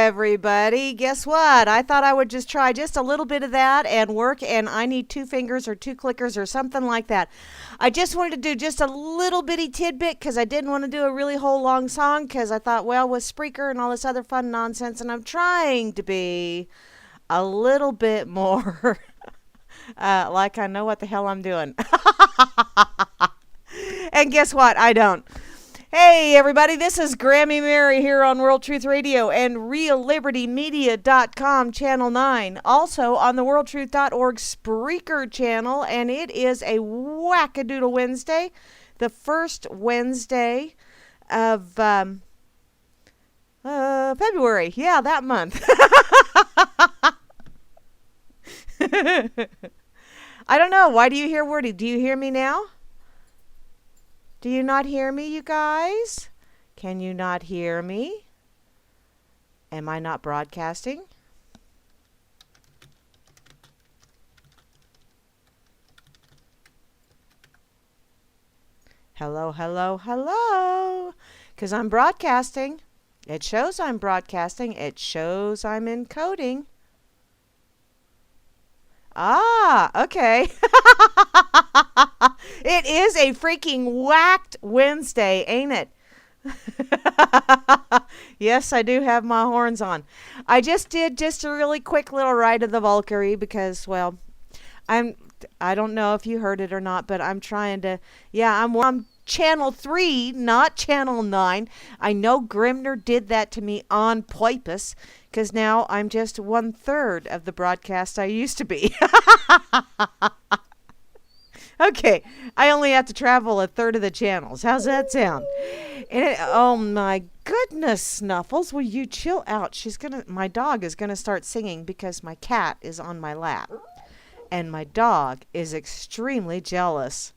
everybody. Guess what? I thought I would just try just a little bit of that and work, and I need two fingers or two clickers or something like that. I just wanted to do just a little bitty tidbit because I didn't want to do a really whole long song because I thought, well, with Spreaker and all this other fun nonsense, and I'm trying to be a little bit more like I know what the hell I'm doing. And guess what? I don't. Hey, everybody, this is Grammy Mary here on World Truth Radio and RealLibertyMedia.com, Channel 9. Also on the WorldTruth.org Spreaker channel, and it is a Wackadoodle Wednesday, the first Wednesday of February. Yeah, that month. I don't know. Why do you hear wordy? Do you hear me now? Do you not hear me, you guys? Can you not hear me? Am I not broadcasting? Hello, hello, hello. Because I'm broadcasting. It shows I'm broadcasting. It shows I'm encoding. Ah, okay. It is a freaking whacked Wednesday, ain't it? Yes, I do have my horns on. I just did just a really quick little ride of the Valkyrie because, well, I don't know if you heard it or not, but I'm trying to, I'm on Channel 3, not Channel 9. I know Grimner did that to me on purpose because now I'm just 1/3 of the broadcast I used to be. Okay, I only have to travel 1/3 of the channels. How's that sound? Oh my goodness, Snuffles, will you chill out? My dog is gonna start singing because my cat is on my lap, and my dog is extremely jealous.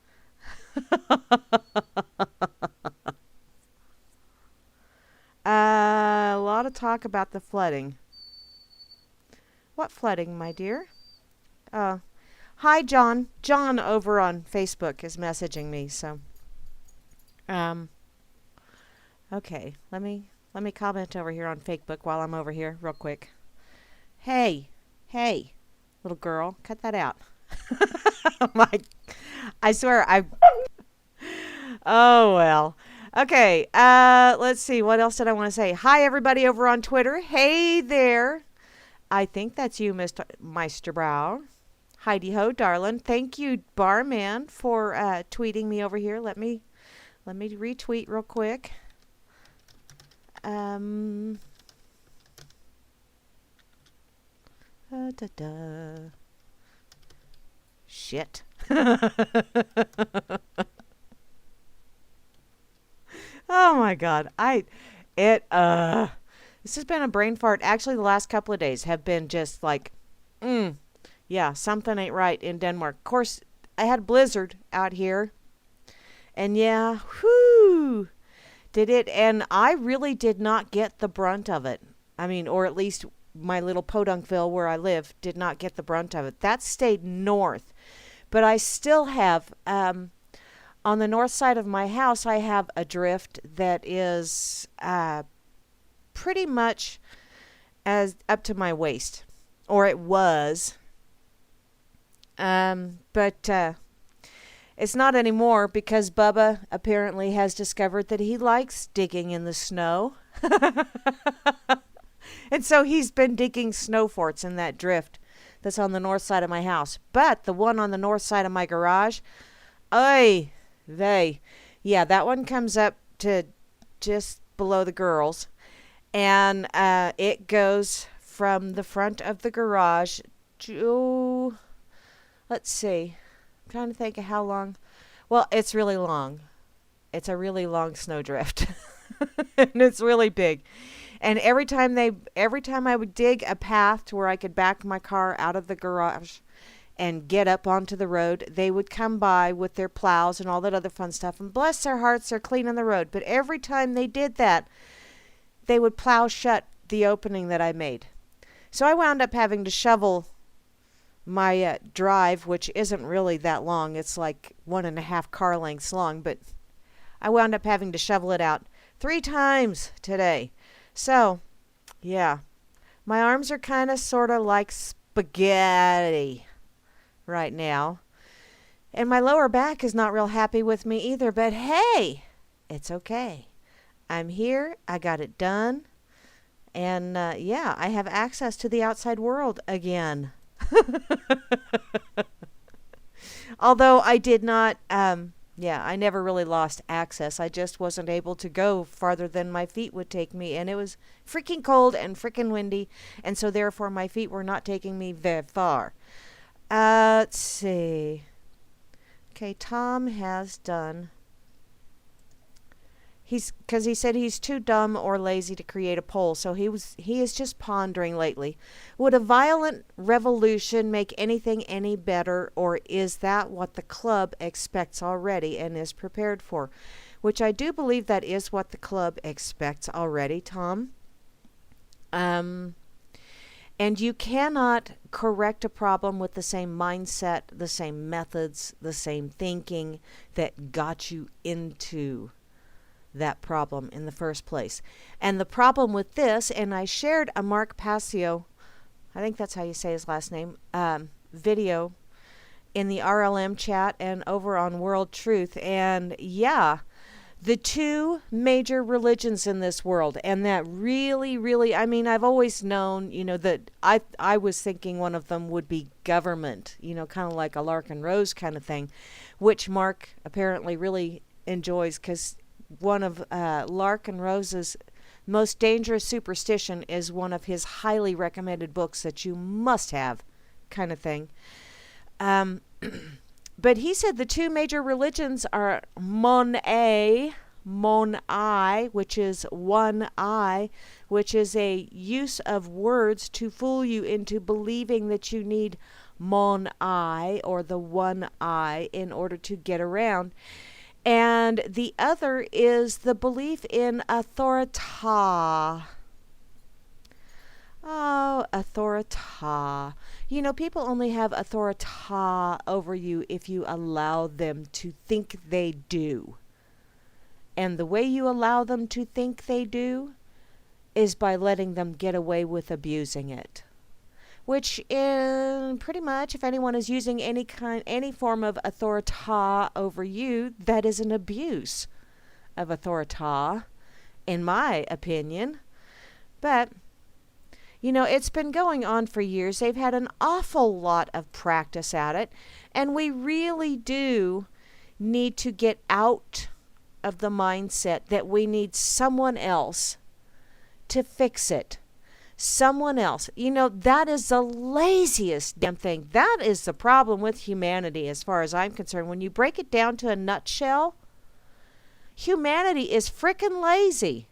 A lot of talk about the flooding. What flooding, my dear? Hi, John. John over on Facebook is messaging me. So, okay. Let me comment over here on Facebook while I'm over here, real quick. Hey, little girl, cut that out. I swear Oh well. Okay. Let's see. What else did I want to say? Hi, everybody over on Twitter. Hey there. I think that's you, Mr. Meisterbrow. Heidi ho, darling. Thank you, Barman, for tweeting me over here. Let me retweet real quick. Shit. Oh my God. This has been a brain fart. Actually, the last couple of days have been just like, yeah, something ain't right in Denmark. Of course, I had a blizzard out here. And yeah, whoo, did it. And I really did not get the brunt of it. I mean, or at least my little Podunkville where I live did not get the brunt of it. That stayed north. But I still have, on the north side of my house, I have a drift that is pretty much as up to my waist. Or it was. But it's not anymore because Bubba apparently has discovered that he likes digging in the snow. And so he's been digging snow forts in that drift that's on the north side of my house. But the one on the north side of my garage, that one comes up to just below the girls. And it goes from the front of the garage to, let's see, I'm trying to think of how long. Well, it's really long. It's a really long snowdrift. And it's really big. And every time I would dig a path to where I could back my car out of the garage and get up onto the road, they would come by with their plows and all that other fun stuff. And bless their hearts, they're cleaning the road. But every time they did that, they would plow shut the opening that I made. So I wound up having to shovel my drive, which isn't really that long. It's like 1.5 car lengths long, but I wound up having to shovel it out 3 times today. So, yeah, My arms are kind of sort of like spaghetti right now. And my lower back is not real happy with me either, but hey, it's okay. I'm here. I got it done. And yeah, I have access to the outside world again. Although I did not, yeah, I never really lost access. I just wasn't able to go farther than my feet would take me. And it was freaking cold and freaking windy. And so therefore my feet were not taking me very far. Let's see. Okay, Tom has done. Because he said he's too dumb or lazy to create a poll, so he is just pondering lately. Would a violent revolution make anything any better, or is that what the club expects already and is prepared for? Which I do believe that is what the club expects already, Tom. And you cannot correct a problem with the same mindset, the same methods, the same thinking that got you into that problem in the first place. And the problem with this, and I shared a Mark Passio, I think that's how you say his last name, video in the RLM chat and over on World Truth. And yeah, the two major religions in this world, and that really, I mean, I've always known, that I was thinking one of them would be government, kind of like a Lark and Rose kind of thing, which Mark apparently really enjoys, because one of Lark and Rose's most dangerous superstition is one of his highly recommended books that you must have, kind of thing. But he said the two major religions are Mon-I, which is one eye, which is a use of words to fool you into believing that you need Mon-I, or the one eye, in order to get around. And the other is the belief in authorita. Oh, authorita. People only have authorita over you if you allow them to think they do. And the way you allow them to think they do is by letting them get away with abusing it. Which in pretty much, if anyone is using any form of authorita over you, that is an abuse of authorita, in my opinion. But it's been going on for years. They've had an awful lot of practice at it. And we really do need to get out of the mindset that we need someone else to fix it. Someone else. That is the laziest damn thing. That is the problem with humanity as far as I'm concerned. When you break it down to a nutshell, humanity is frickin' lazy.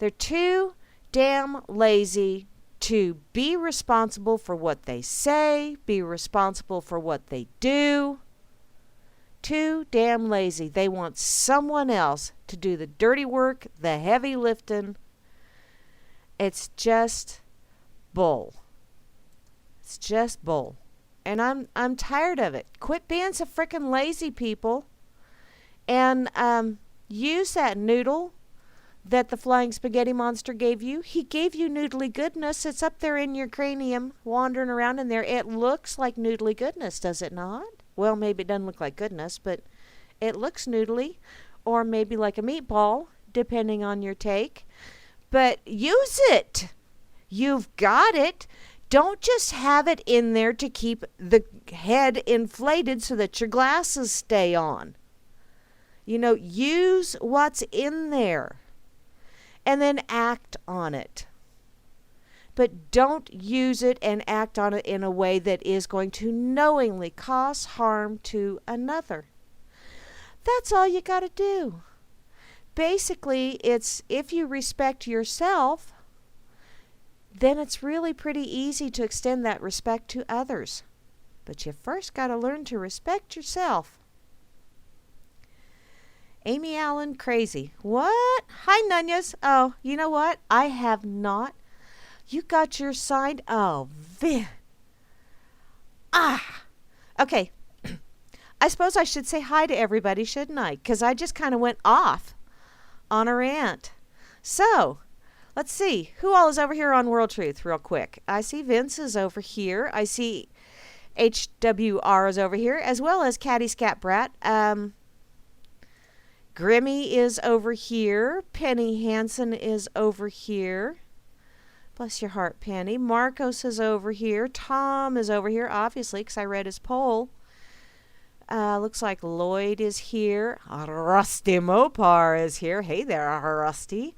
They're too damn lazy to be responsible for what they say, be responsible for what they do. Too damn lazy. They want someone else to do the dirty work, the heavy lifting. It's just bull. It's just bull. And I'm tired of it. Quit being so frickin' lazy, people. And use that noodle that the flying spaghetti monster gave you. He gave you noodly goodness. It's up there in your cranium, wandering around in there. It looks like noodly goodness, does it not? Well, maybe it doesn't look like goodness, but it looks noodly, or maybe like a meatball, depending on your take. But use it. You've got it. Don't just have it in there to keep the head inflated so that your glasses stay on. Use what's in there. And then act on it. But don't use it and act on it in a way that is going to knowingly cause harm to another. That's all you got to do. Basically, it's if you respect yourself, then it's really pretty easy to extend that respect to others. But you first got to learn to respect yourself. Amy Allen, crazy. What? Hi, Nunyas. Oh, you know what? I have not. You got your sign. Oh, okay. I suppose I should say hi to everybody, shouldn't I? Because I just kind of went off on a rant. So, Let's see. Who all is over here on World Truth real quick? I see Vince is over here. I see HWR is over here, as well as Caddy Scat Brat. Grammy is over here. Penny Hansen is over here. Bless your heart, Penny. Marcos is over here. Tom is over here, obviously, because I read his poll. Looks like Lloyd is here. Rusty Mopar is here. Hey there, Rusty.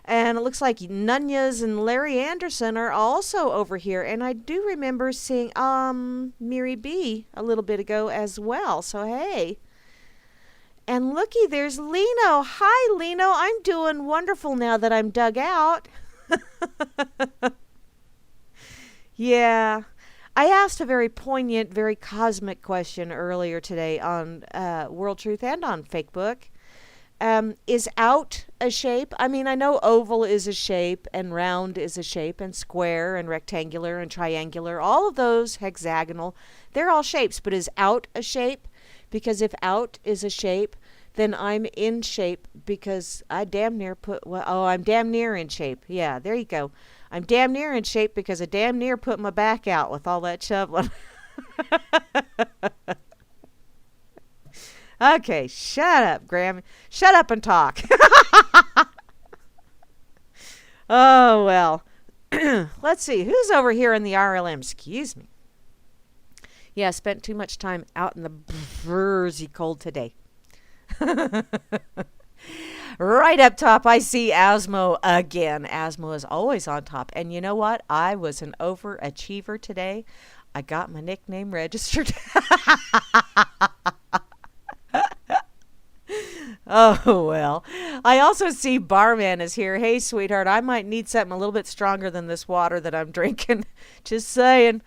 And it looks like Nunez and Larry Anderson are also over here. And I do remember seeing Miri B a little bit ago as well. So, hey. And looky, there's Lino. Hi, Lino. I'm doing wonderful now that I'm dug out. Yeah. I asked a very poignant, very cosmic question earlier today on World Truth and on Fakebook. Is out a shape? I mean, I know oval is a shape, and round is a shape, and square, and rectangular, and triangular. All of those, hexagonal, they're all shapes. But is out a shape? Because if out is a shape, then I'm in shape because I damn near I'm damn near in shape. Yeah, there you go. I'm damn near in shape because I damn near put my back out with all that shoveling. Okay, shut up, Grammy. Shut up and talk. Oh, well. Let's see. Who's over here in the RLM? Excuse me. Yeah, I spent too much time out in the Jersey cold today. Right up top, I see Asmo again. Asmo is always on top. And you know what? I was an overachiever today. I got my nickname registered. Oh, well. I also see Barman is here. Hey, sweetheart, I might need something a little bit stronger than this water that I'm drinking. Just saying.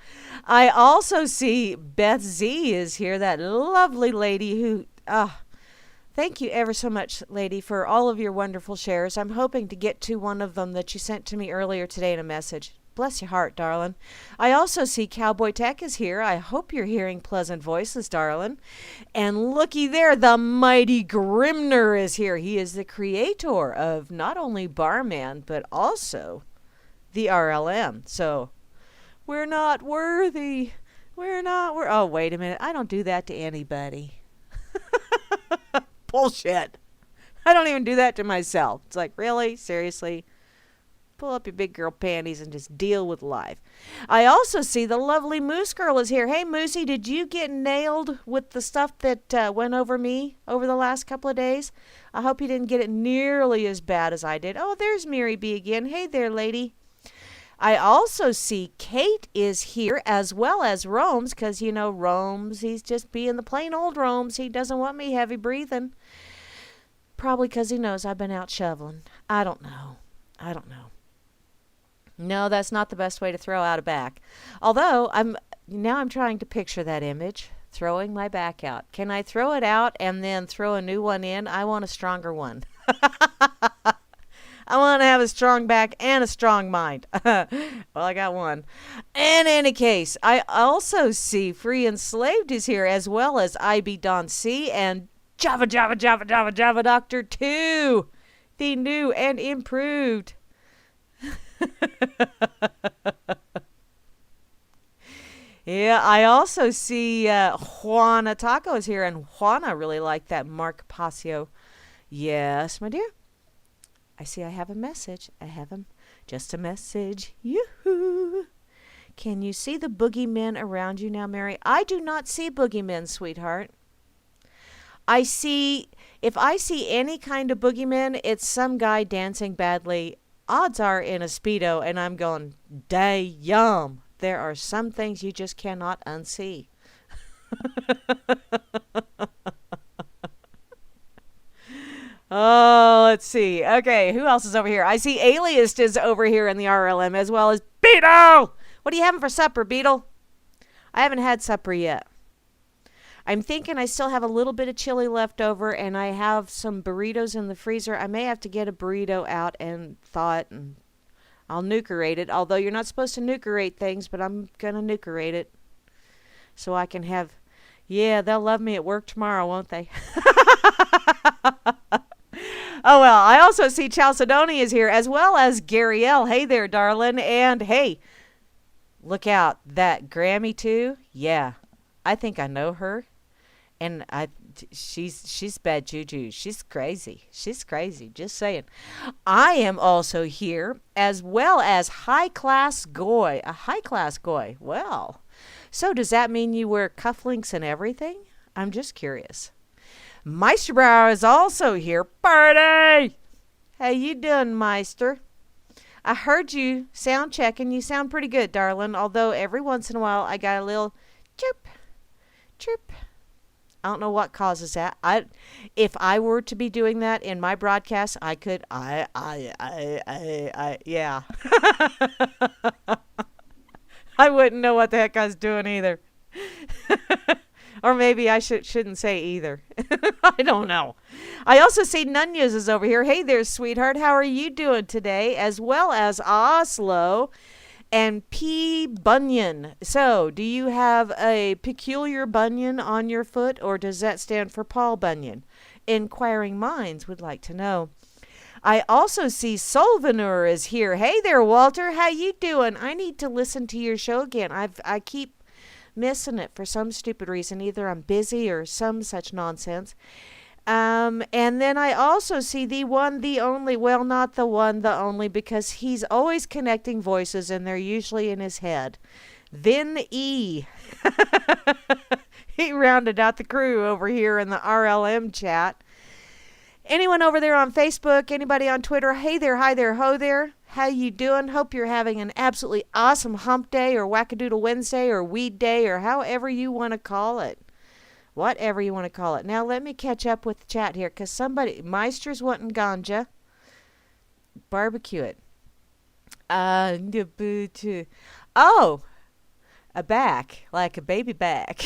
I also see Beth Z is here, that lovely lady who... thank you ever so much, lady, for all of your wonderful shares. I'm hoping to get to one of them that you sent to me earlier today in a message. Bless your heart, darling. I also see Cowboy Tech is here. I hope you're hearing pleasant voices, darling. And looky there, the mighty Grimner is here. He is the creator of not only Barman, but also the RLM. So, we're not worthy. We're not worthy. Oh, wait a minute. I don't do that to anybody. Bullshit. I don't even do that to myself. It's like, really? Seriously? Pull up your big girl panties and just deal with life. I also see the lovely Moose Girl is here. Hey, Moosey, did you get nailed with the stuff that went over me over the last couple of days? I hope you didn't get it nearly as bad as I did. Oh, there's Mary B again. Hey there, lady. I also see Kate is here, as well as Romes, because, you know, Romes, he's just being the plain old Romes. He doesn't want me heavy breathing. Probably because he knows I've been out shoveling. I don't know. No, that's not the best way to throw out a back. Although, I'm trying to picture that image, throwing my back out. Can I throw it out and then throw a new one in? I want a stronger one. I want to have a strong back and a strong mind. Well, I got one. In any case, I also see Free Enslaved is here, as well as IB Don C and Java Doctor 2, the new and improved. Yeah, I also see Juana Taco is here, and Juana really liked that Mark Pasio. Yes, my dear. I see I have a message. Just a message. Yoo-hoo. Can you see the boogeymen around you now, Mary? I do not see boogeymen, sweetheart. If I see any kind of boogeyman, it's some guy dancing badly. Odds are in a Speedo, and I'm going, damn. There are some things you just cannot unsee. Oh, let's see. Okay, who else is over here? I see Aliased is over here in the RLM, as well as Beetle. What are you having for supper, Beetle? I haven't had supper yet. I'm thinking I still have a little bit of chili left over, and I have some burritos in the freezer. I may have to get a burrito out and thaw it, and I'll nukerate it. Although you're not supposed to nukerate things, but I'm going to nukerate it. So I can have... Yeah, they'll love me at work tomorrow, won't they? Oh, well, I also see Chalcedony is here, as well as Gary L. Hey there, darling. And hey, look out. That Grammy, too? Yeah, I think I know her. And she's bad juju. She's crazy. She's crazy. Just saying. I am also here, as well as High Class Goy. A High Class Goy. Well, so does that mean you wear cufflinks and everything? I'm just curious. Meisterbrow is also here. Party! How you doing, Meister? I heard you sound checking. You sound pretty good, darling. Although every once in a while I got a little chirp, chirp. I don't know what causes that. If I were to be doing that in my broadcast, I could. Yeah. I wouldn't know what the heck I was doing either. Or maybe I shouldn't say either. I don't know. I also see Nunez is over here. Hey there, sweetheart. How are you doing today? As well as Oslo and P. Bunyan. So, do you have a peculiar bunion on your foot, or does that stand for Paul Bunyan? Inquiring minds would like to know. I also see Solvenur is here. Hey there, Walter. How you doing? I need to listen to your show again. I keep missing it for some stupid reason. Either I'm busy or some such nonsense. And then I also see the one, the only, well, not the one, the only, because he's always connecting voices and they're usually in his head. Vin E. He rounded out the crew over here in the RLM chat. Anyone over there on Facebook, anybody on Twitter, hey there, hi there, ho there. How you doing? Hope you're having an absolutely awesome hump day or wackadoodle Wednesday or weed day or however you want to call it. Whatever you want to call it. Now let me catch up with the chat here because Meister's wanting ganja. Barbecue it. Oh, a back, like a baby back.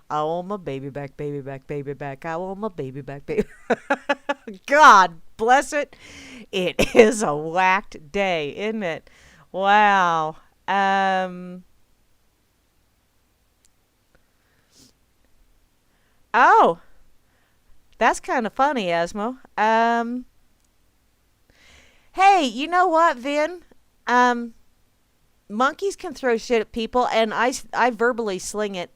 I want my baby back, baby back, baby back. I want my baby back, baby. God bless it. It is a whacked day, isn't it? Wow. Oh, that's kind of funny, Esmo. Hey, you know what, Vin? Monkeys can throw shit at people, and I verbally sling it.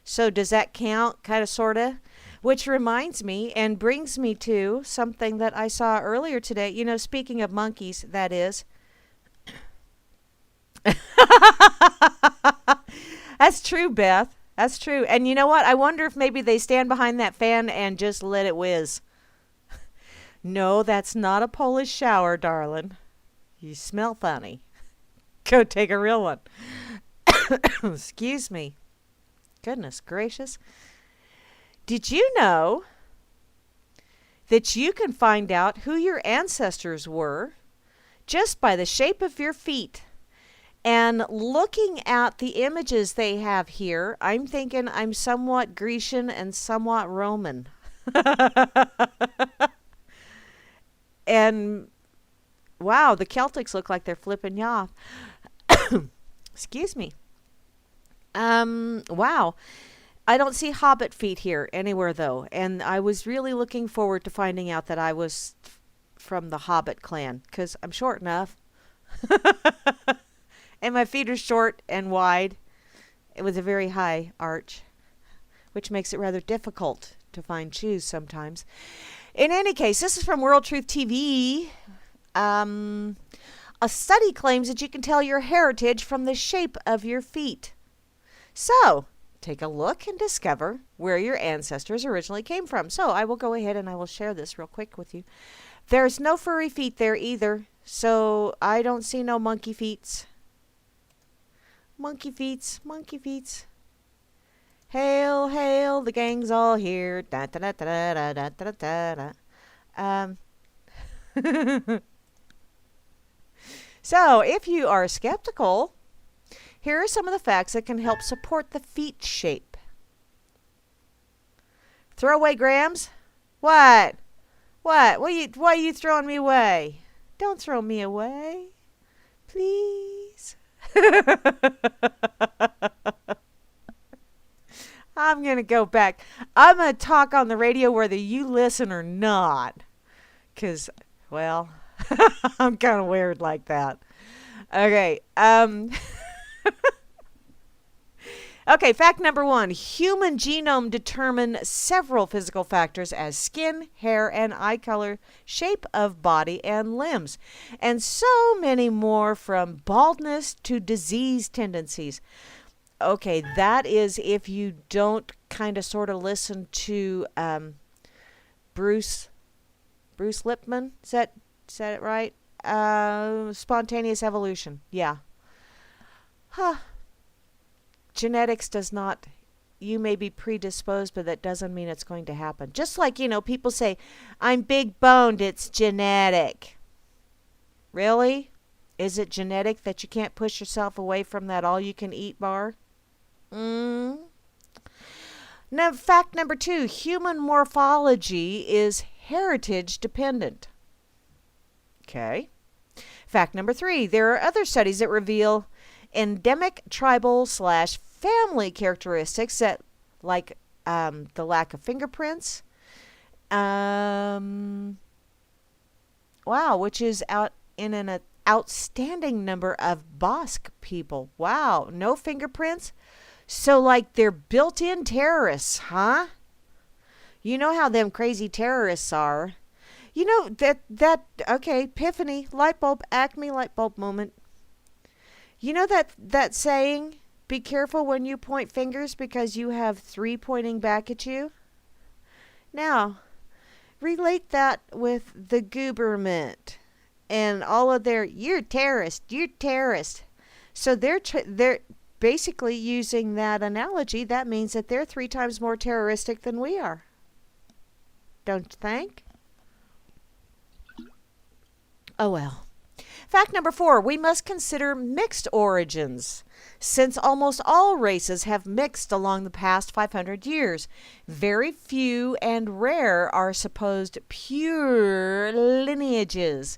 So does that count, kind of, sort of? Which reminds me and brings me to something that I saw earlier today. You know, speaking of monkeys, that is. That's true, Beth. That's true. And you know what? I wonder if maybe they stand behind that fan and just let it whiz. No, that's not a Polish shower, darling. You smell funny. Go take a real one. Excuse me. Goodness gracious. Did you know that you can find out who your ancestors were just by the shape of your feet? And looking at the images they have here, I'm thinking I'm somewhat Grecian and somewhat Roman. And wow, the Celtics look like they're flipping you off. Excuse me. Wow. I don't see hobbit feet here anywhere, though. And I was really looking forward to finding out that I was from the Hobbit clan, because I'm short enough. And my feet are short and wide with a very high arch, which makes it rather difficult to find shoes sometimes. In any case, this is from World Truth TV. A study claims that you can tell your heritage from the shape of your feet. So, take a look and discover where your ancestors originally came from. So, I will go ahead and I will share this real quick with you. There's no furry feet there either, so I don't see no monkey feets. Monkey feets, monkey feets. Hail, hail, the gang's all here. Da da da da da da da da. So, if you are skeptical, here are some of the facts that can help support the feet shape. Throwaway grams? What? What? Why are you throwing me away? Don't throw me away. Please. I'm going to go back. I'm going to talk on the radio whether you listen or not. Because, well, I'm kind of weird like that. Okay. Okay, fact number 1. Human genome determine several physical factors as skin, hair, and eye color, shape of body and limbs, and so many more from baldness to disease tendencies. Okay, that is if you don't kind of sort of listen to Bruce Lipman. Is that it right? Spontaneous evolution. Yeah. Huh. Genetics does not, you may be predisposed, but that doesn't mean it's going to happen. Just like, people say, I'm big boned, it's genetic. Really? Is it genetic that you can't push yourself away from that all you can eat bar? Now, fact number 2, human morphology is heritage dependent. Okay. Fact number 3, there are other studies that reveal endemic tribal / family characteristics that, like the lack of fingerprints, which is out in an outstanding number of Basque people. Wow, no fingerprints? So like they're built-in terrorists, huh? You know how them crazy terrorists are. You know okay, epiphany, light bulb, Acme light bulb moment. You know that saying, be careful when you point fingers because you have 3 pointing back at you? Now, relate that with the gooberment and all of their, you're terrorist. So they're basically using that analogy. That means that they're 3 times more terroristic than we are. Don't you think? Oh well. Fact number 4, we must consider mixed origins. Since almost all races have mixed along the past 500 years, very few and rare are supposed pure lineages.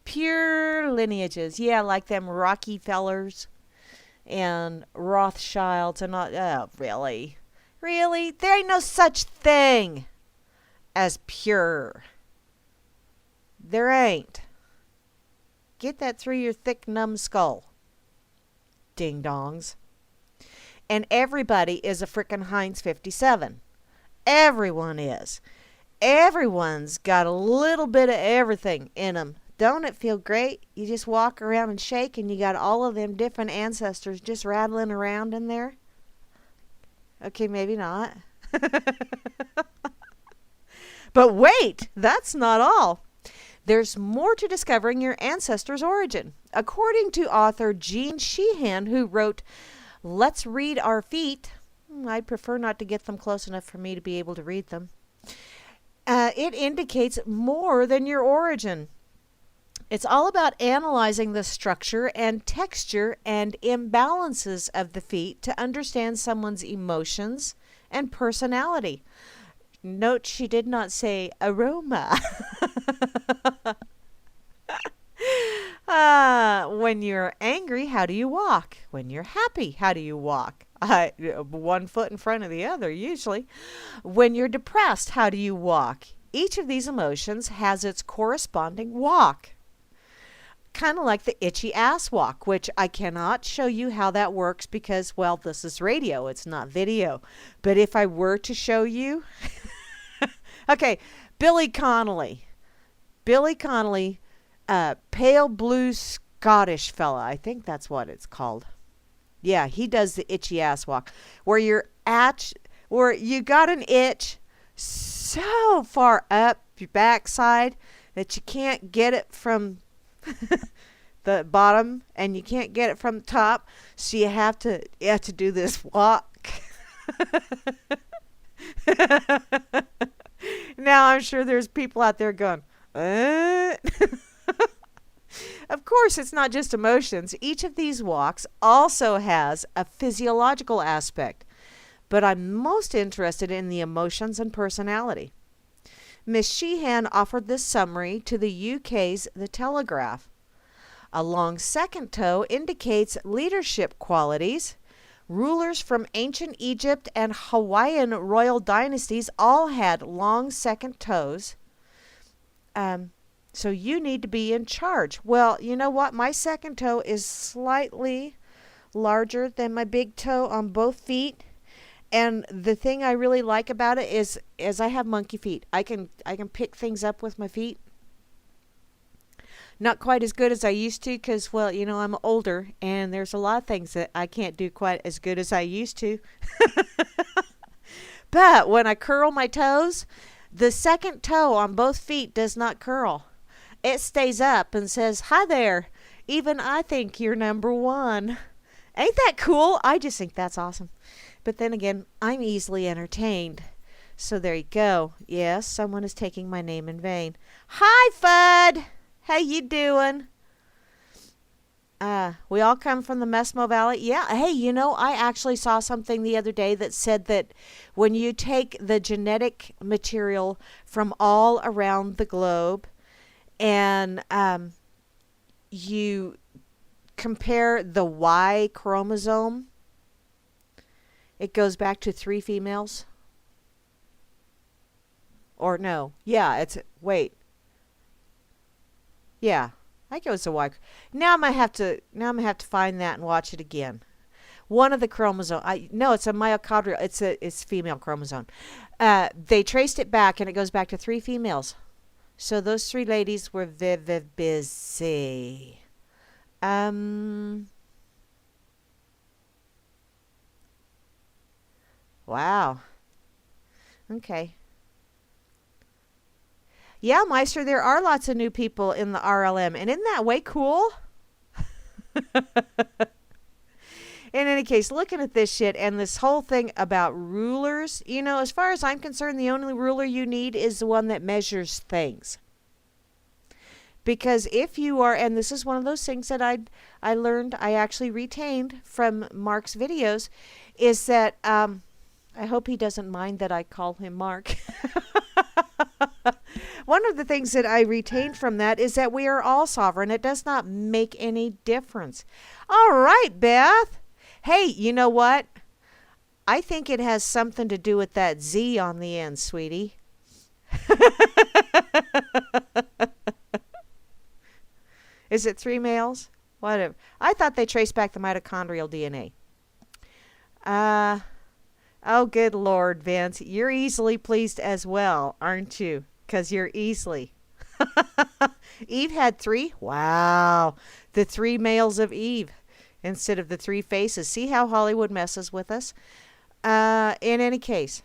Pure lineages. Yeah, like them Rockefellers and Rothschilds and all. Oh, really? Really? There ain't no such thing as pure. There ain't. Get that through your thick, numb skull. Ding dongs. And everybody is a frickin' Heinz 57. Everyone is. Everyone's got a little bit of everything in them. Don't it feel great? You just walk around and shake and you got all of them different ancestors just rattling around in there? Okay, maybe not. But wait, that's not all. There's more to discovering your ancestors' origin. According to author Gene Sheehan, who wrote Let's Read Our Feet, I'd prefer not to get them close enough for me to be able to read them. It indicates more than your origin. It's all about analyzing the structure and texture and imbalances of the feet to understand someone's emotions and personality. Note she did not say aroma. When you're angry, how do you walk? When you're happy, how do you walk? One foot in front of the other, usually. When you're depressed, how do you walk? Each of these emotions has its corresponding walk. Kind of like the itchy ass walk, which I cannot show you how that works because, well, this is radio. It's not video. But if I were to show you... Okay, Billy Connolly. Pale blue Scottish fella. I think that's what it's called. Yeah, he does the itchy ass walk. Where you got an itch so far up your backside that you can't get it from the bottom and you can't get it from the top. So you have to do this walk. Now I'm sure there's people out there going, Of course, it's not just emotions. Each of these walks also has a physiological aspect, but I'm most interested in the emotions and personality. Miss Sheehan offered this summary to the UK's The Telegraph. A long second toe indicates leadership qualities, Rulers from ancient Egypt and Hawaiian royal dynasties all had long second toes. So you need to be in charge. Well, you know what? My second toe is slightly larger than my big toe on both feet. And the thing I really like about it is I have monkey feet. I can pick things up with my feet. Not quite as good as I used to because, well, you know, I'm older and there's a lot of things that I can't do quite as good as I used to. But when I curl my toes, the second toe on both feet does not curl. It stays up and says, "Hi there. Even I think you're number one." Ain't that cool? I just think that's awesome. But then again, I'm easily entertained. So there you go. Yes, someone is taking my name in vain. Hi, Fudd. How you doing? We all come from the Mesmo Valley. Yeah, hey, you know, I actually saw something the other day that said that when you take the genetic material from all around the globe and you compare the Y chromosome, it goes back to 3 females. Or no. Yeah, wait. Yeah. I think it was a Y. Now I'm gonna have to find that and watch it again. One of the chromosomes. No, it's a mitochondrial. It's female chromosome. They traced it back, and it goes back to 3 females. So those 3 ladies were very busy. Wow. Okay. Yeah, Meister, there are lots of new people in the RLM, and isn't that way cool? In any case, looking at this shit and this whole thing about rulers, you know, as far as I'm concerned, the only ruler you need is the one that measures things. Because if you are, and this is one of those things that I learned, I actually retained from Mark's videos, is that, I hope he doesn't mind that I call him Mark. One of the things that I retained from that is that we are all sovereign. It does not make any difference. All right, Beth. Hey, you know what? I think it has something to do with that Z on the end, sweetie. Is it 3 males? Whatever. I thought they traced back the mitochondrial DNA. Oh, good Lord, Vince. You're easily pleased as well, aren't you? Because you're easily. Eve had 3? Wow. The 3 males of Eve instead of the 3 faces. See how Hollywood messes with us? In any case,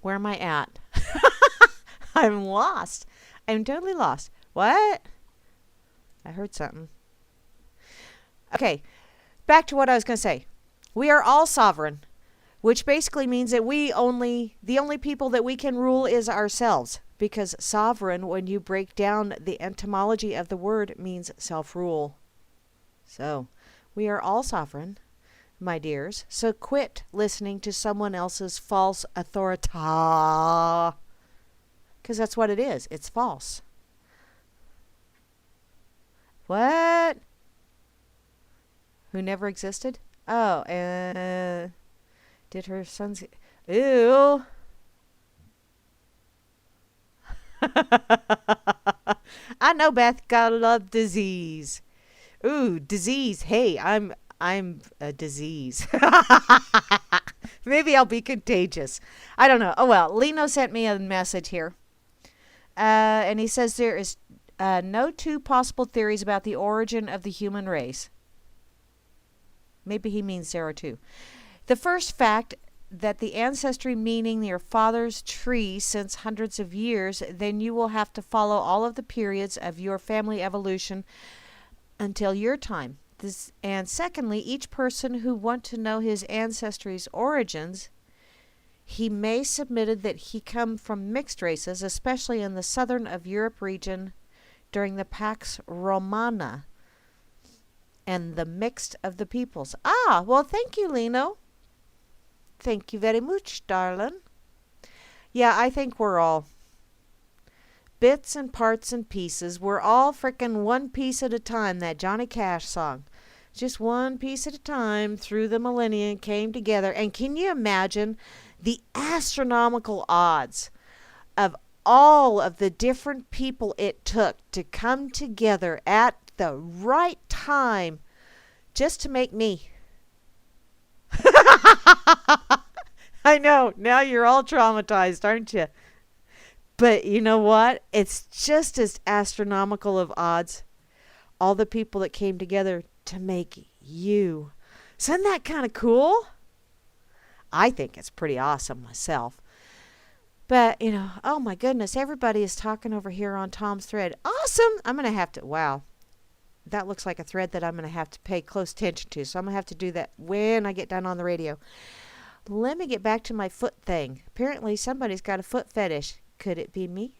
where am I at? I'm lost. I'm totally lost. What? I heard something. Okay, back to what I was going to say. We are all sovereign, which basically means that the only people that we can rule is ourselves. Because sovereign, when you break down the etymology of the word, means self-rule. So, we are all sovereign, my dears. So quit listening to someone else's false authority. Because that's what it is. It's false. What? Who never existed? Oh, did her sons... Ew. I know, Beth, gotta love disease. Ooh, disease. Hey, I'm a disease. Maybe I'll be contagious. I don't know. Oh, well, Lino sent me a message here. And he says there is no 2 possible theories about the origin of the human race. Maybe he means there are 2. The first fact that the ancestry meaning your father's tree since hundreds of years, then you will have to follow all of the periods of your family evolution until your time. And secondly, each person who wants to know his ancestry's origins, he may submitted that he come from mixed races, especially in the southern of Europe region during the Pax Romana and the mixed of the peoples. Ah, well, thank you, Lino. Thank you very much, darling. Yeah, I think we're all bits and parts and pieces. We're all frickin' one piece at a time, that Johnny Cash song. just one piece at a time through the millennia came together. And can you imagine the astronomical odds of all of the different people it took to come together at the right time just to make me? I know, now you're all traumatized, aren't you? But you know what? It's just as astronomical of odds. All the people that came together to make you. Isn't that kind of cool? I think it's pretty awesome myself. But, oh my goodness, everybody is talking over here on Tom's thread. Awesome! I'm going to have to, wow. That looks like a thread that I'm going to have to pay close attention to. So I'm going to have to do that when I get done on the radio. Let me get back to my foot thing. Apparently somebody's got a foot fetish. Could it be me?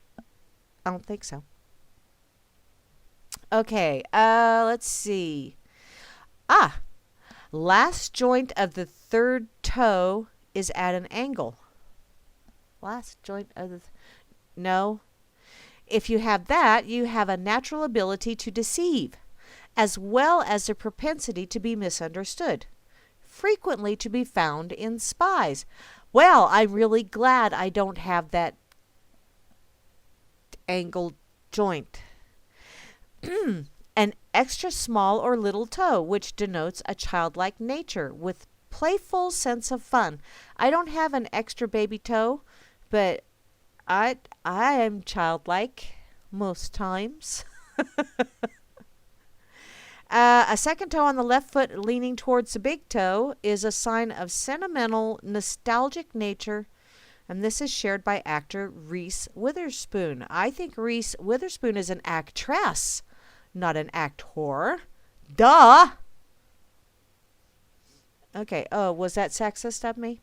I don't think so. Okay, let's see. Last joint of the third toe is at an angle. Last joint of the... No. If you have that, you have a natural ability to deceive, as well as a propensity to be misunderstood, frequently to be found in spies. Well, I'm really glad I don't have that angled joint. An extra small or little toe, which denotes a childlike nature with playful sense of fun. I don't have an extra baby toe, but I am childlike most times. A second toe on the left foot leaning towards the big toe is a sign of sentimental, nostalgic nature, and this is shared by actor Reese Witherspoon. I think Reese Witherspoon is an actress, not an actor. Duh! Okay, oh, was that sexist of me?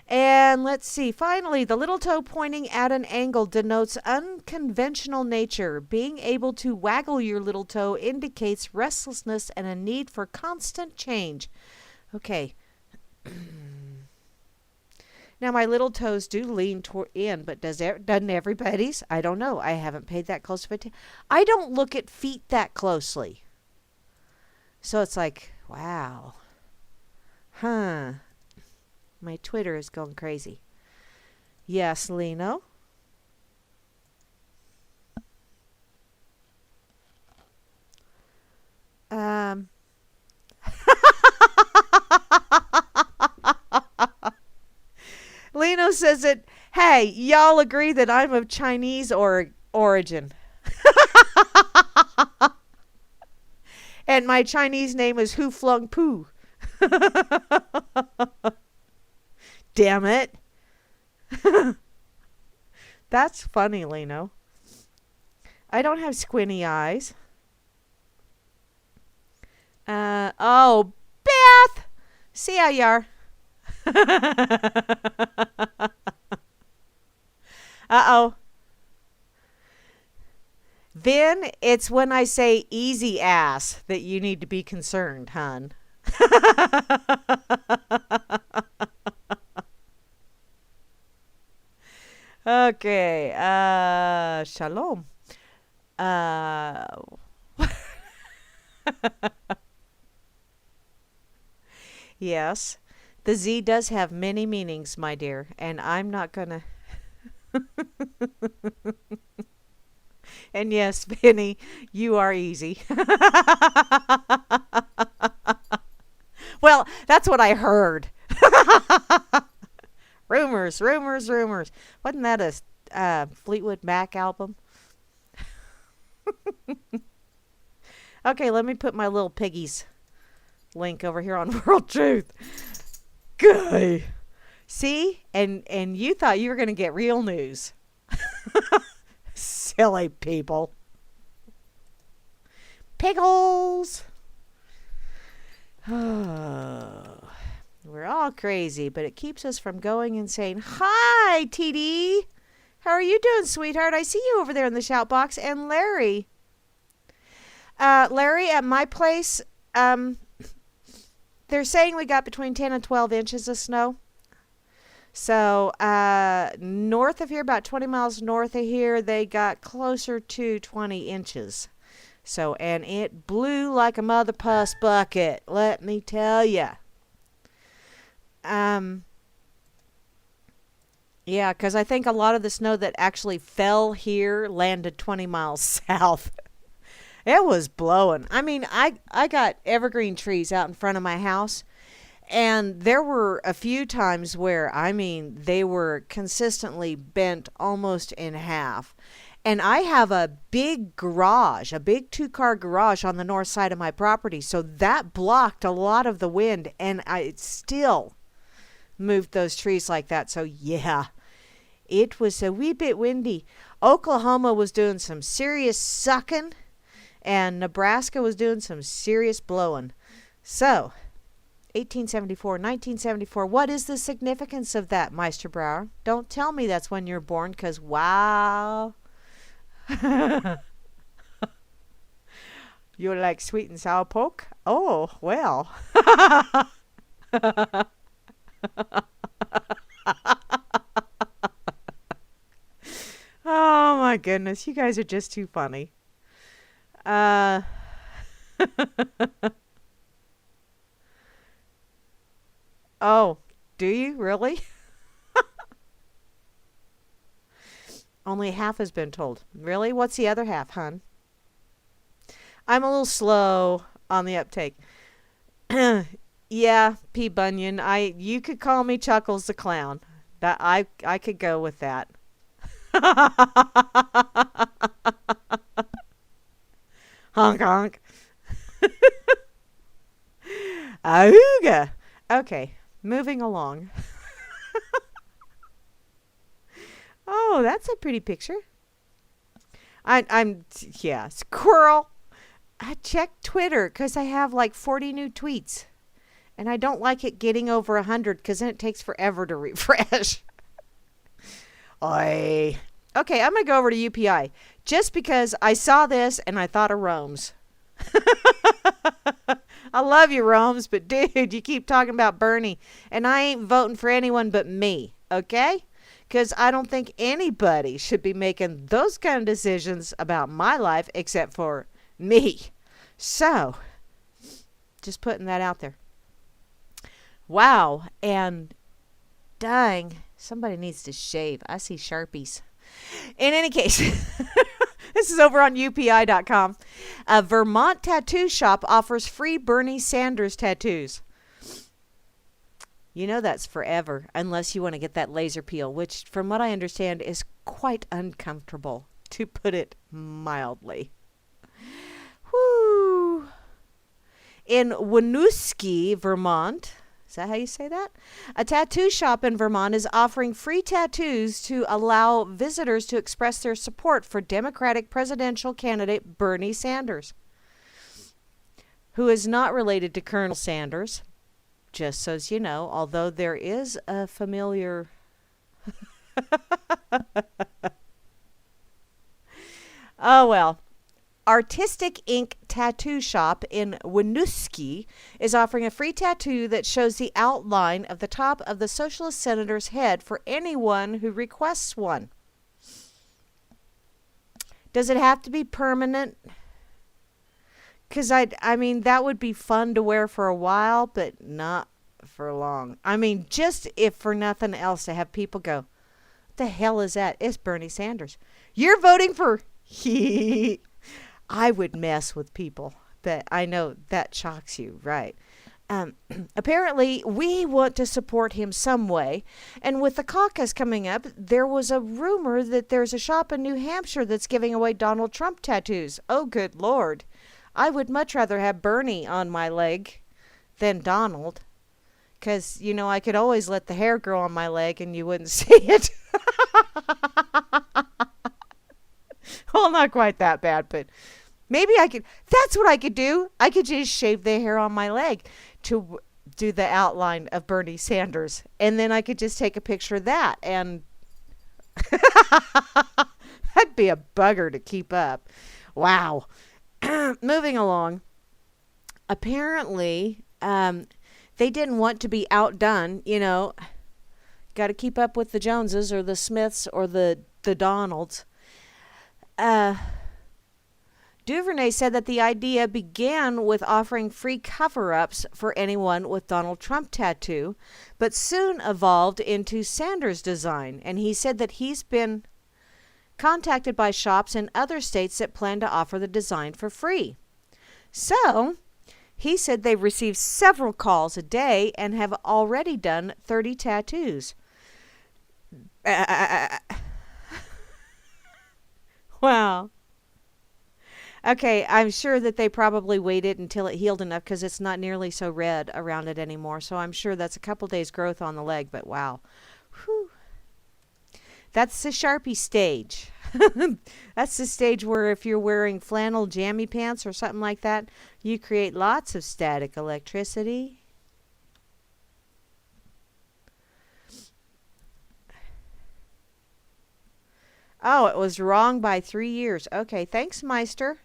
And let's see. Finally, the little toe pointing at an angle denotes unconventional nature. Being able to waggle your little toe indicates restlessness and a need for constant change. Okay. Now, my little toes do lean in, but doesn't everybody's? I don't know. I haven't paid that close of attention. I don't look at feet that closely. So it's like, wow. Huh. My Twitter is going crazy. Yes, Lino? Lino says that, hey, y'all agree that I'm of Chinese origin. And my Chinese name is Hu Flung Poo. Damn it. That's funny, Lino. I don't have squinty eyes. Oh, Beth! See how you are. Uh-oh. Then it's when I say easy ass that you need to be concerned, hon. Okay, shalom. Yes, the Z does have many meanings, my dear, and I'm not gonna... And yes, Benny, you are easy. Well, that's what I heard. Rumors. Wasn't that a Fleetwood Mac album? Okay, let me put my little piggies link over here on World Truth. Good. See? And you thought you were going to get real news. Silly people. Pickles. Oh, we're all crazy, but it keeps us from going and saying, hi, TD. How are you doing, sweetheart? I see you over there in the shout box. And Larry. Larry, at my place, they're saying we got between 10 and 12 inches of snow. So, north of here, about 20 miles north of here, they got closer to 20 inches. So, and it blew like a mother puss bucket, let me tell ya. Um, yeah, because I think a lot of the snow that actually fell here landed 20 miles south. It was blowing. I mean, I got evergreen trees out in front of my house, and there were a few times where, I mean, they were consistently bent almost in half. And I have a big garage, a big 2-car garage on the north side of my property. So that blocked a lot of the wind, and I still moved those trees like that. So yeah, it was a wee bit windy. Oklahoma was doing some serious sucking, and Nebraska was doing some serious blowing. So, 1874, 1974, what is the significance of that, Meister Brower? Don't tell me that's when you're born, because wow. You like sweet and sour pork? Oh, well. Oh my goodness, you guys are just too funny. Uh, oh, do you really? Only half has been told. Really? What's the other half, hun? I'm a little slow on the uptake. Yeah, P. Bunyan. You could call me Chuckles the Clown. That I could go with that. Honk honk. Auga. Okay, moving along. Oh, that's a pretty picture. Yeah, squirrel. I checked Twitter because I have like 40 new tweets. And I don't like it getting over 100 because then it takes forever to refresh. Oi. Okay, I'm going to go over to UPI just because I saw this and I thought of Rome's. I love you, Rome's, but dude, you keep talking about Bernie. And I ain't voting for anyone but me, okay? Because I don't think anybody should be making those kind of decisions about my life except for me. So, just putting that out there. Wow, and dang, somebody needs to shave. I see Sharpies. In any case, this is over on UPI.com. A Vermont tattoo shop offers free Bernie Sanders tattoos. You know that's forever, unless you want to get that laser peel, which, from what I understand, is quite uncomfortable, to put it mildly. Whoo! In Winooski, Vermont, is that how you say that? A tattoo shop in Vermont is offering free tattoos to allow visitors to express their support for Democratic presidential candidate Bernie Sanders, who is not related to Colonel Sanders. Just so you know, although there is a familiar... Oh, well. Artistic Ink Tattoo Shop in Winooski is offering a free tattoo that shows the outline of the top of the socialist senator's head for anyone who requests one. Does it have to be permanent? Because I mean, that would be fun to wear for a while, but not for long. I mean, just if for nothing else, to have people go, what the hell is that? It's Bernie Sanders. You're voting for... I would mess with people, but I know that shocks you, right? Apparently, we want to support him some way. And with the caucus coming up, there was a rumor that there's a shop in New Hampshire that's giving away Donald Trump tattoos. Oh, good Lord. I would much rather have Bernie on my leg than Donald. Because, you know, I could always let the hair grow on my leg and you wouldn't see it. Well, not quite that bad, but maybe I could. That's what I could do. I could just shave the hair on my leg to do the outline of Bernie Sanders. And then I could just take a picture of that. And that'd be a bugger to keep up. Wow. Moving along. Apparently, they didn't want to be outdone. You know, got to keep up with the Joneses or the Smiths or the Donalds. DuVernay said that the idea began with offering free cover-ups for anyone with Donald Trump tattoo, but soon evolved into Sanders' design. And he said that he's been contacted by shops in other states that plan to offer the design for free. So, he said they've received several calls a day and have already done 30 tattoos. Wow. Okay, I'm sure that they probably waited until it healed enough because it's not nearly so red around it anymore. So I'm sure that's a couple days growth on the leg, but wow. Whew. That's the Sharpie stage. That's the stage where if you're wearing flannel jammy pants or something like that, you create lots of static electricity. Oh, it was wrong by 3 years. Okay, thanks, Meister.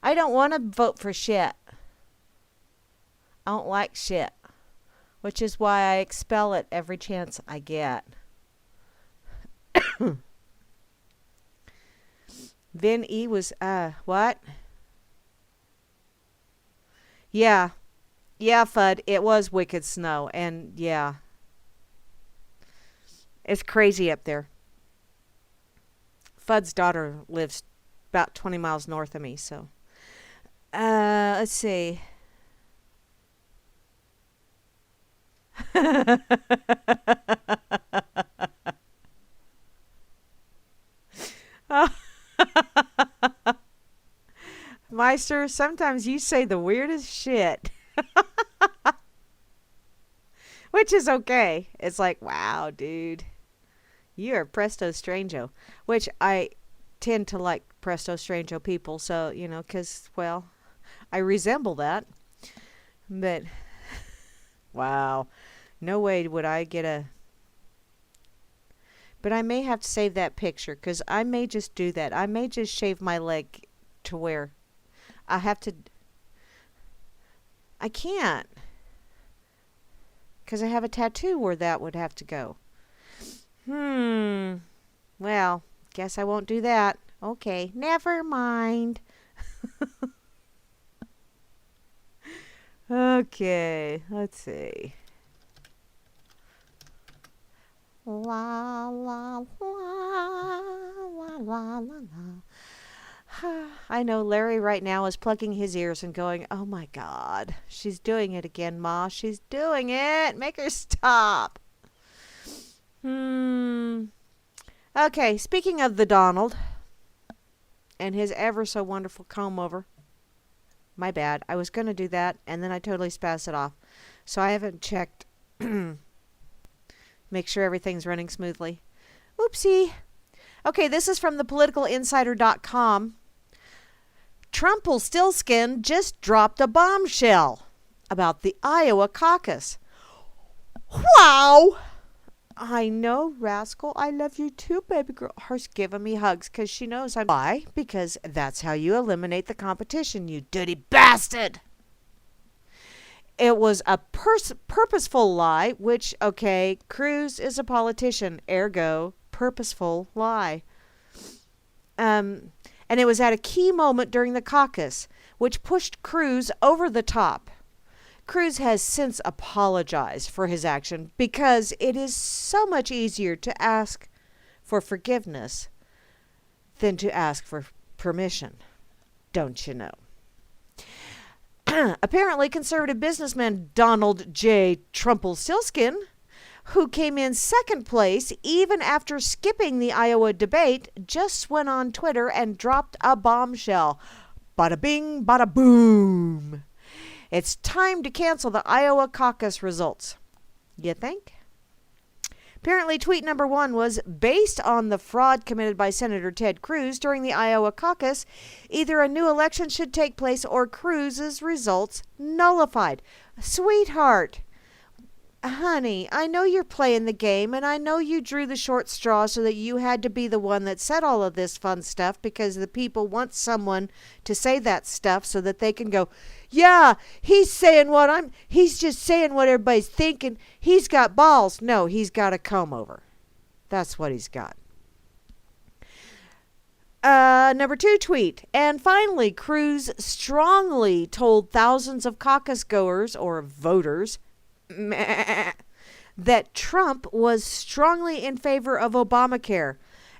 I don't want to vote for shit. I don't like shit, which is why I expel it every chance I get. Vin E was, what? Yeah. Yeah, Fudd, it was wicked snow, and yeah. It's crazy up there. Fudd's daughter lives about 20 miles north of me, so. Let's see. Meister, sometimes you say the weirdest shit. Which is okay. It's like, wow, dude. You're Presto Strangio. Which I tend to like Presto Strangio people. So, you know, because, well, I resemble that. But, wow. No way would I get a... But I may have to save that picture. Because I may just do that. I may just shave my leg to where I have to... I can't. Because I have a tattoo where that would have to go. Well, guess I won't do that. Okay, never mind. Okay, let's see. La la la la la la la. I know Larry right now is plugging his ears and going, oh my God, she's doing it again, Ma. She's doing it. Make her stop. Okay, speaking of the Donald and his ever so wonderful comb over. My bad. I was going to do that, and then I totally spazzed it off. So I haven't checked. Make sure everything's running smoothly. Oopsie. Okay, this is from thepoliticalinsider.com. Trumpelstiltskin just dropped a bombshell about the Iowa caucus. Wow! I know, rascal. I love you too, baby girl. Her's giving me hugs because she knows I'm... Why? Because that's how you eliminate the competition, you dirty bastard! It was a purposeful lie, which, okay, Cruz is a politician, ergo, purposeful lie. And it was at a key moment during the caucus, which pushed Cruz over the top. Cruz has since apologized for his action because it is so much easier to ask for forgiveness than to ask for permission. Don't you know? Apparently, conservative businessman Donald J. Trumpelstiltskin, who came in second place even after skipping the Iowa debate, just went on Twitter and dropped a bombshell. Bada bing, bada boom. It's time to cancel the Iowa caucus results. You think? Apparently, tweet number 1 was, based on the fraud committed by Senator Ted Cruz during the Iowa caucus, either a new election should take place or Cruz's results nullified. Sweetheart, honey, I know you're playing the game, and I know you drew the short straw so that you had to be the one that said all of this fun stuff because the people want someone to say that stuff so that they can go, yeah, he's just saying what everybody's thinking. He's got balls. No, he's got a comb over. That's what he's got. Number 2 tweet. And finally, Cruz strongly told thousands of caucus goers or voters that Trump was strongly in favor of Obamacare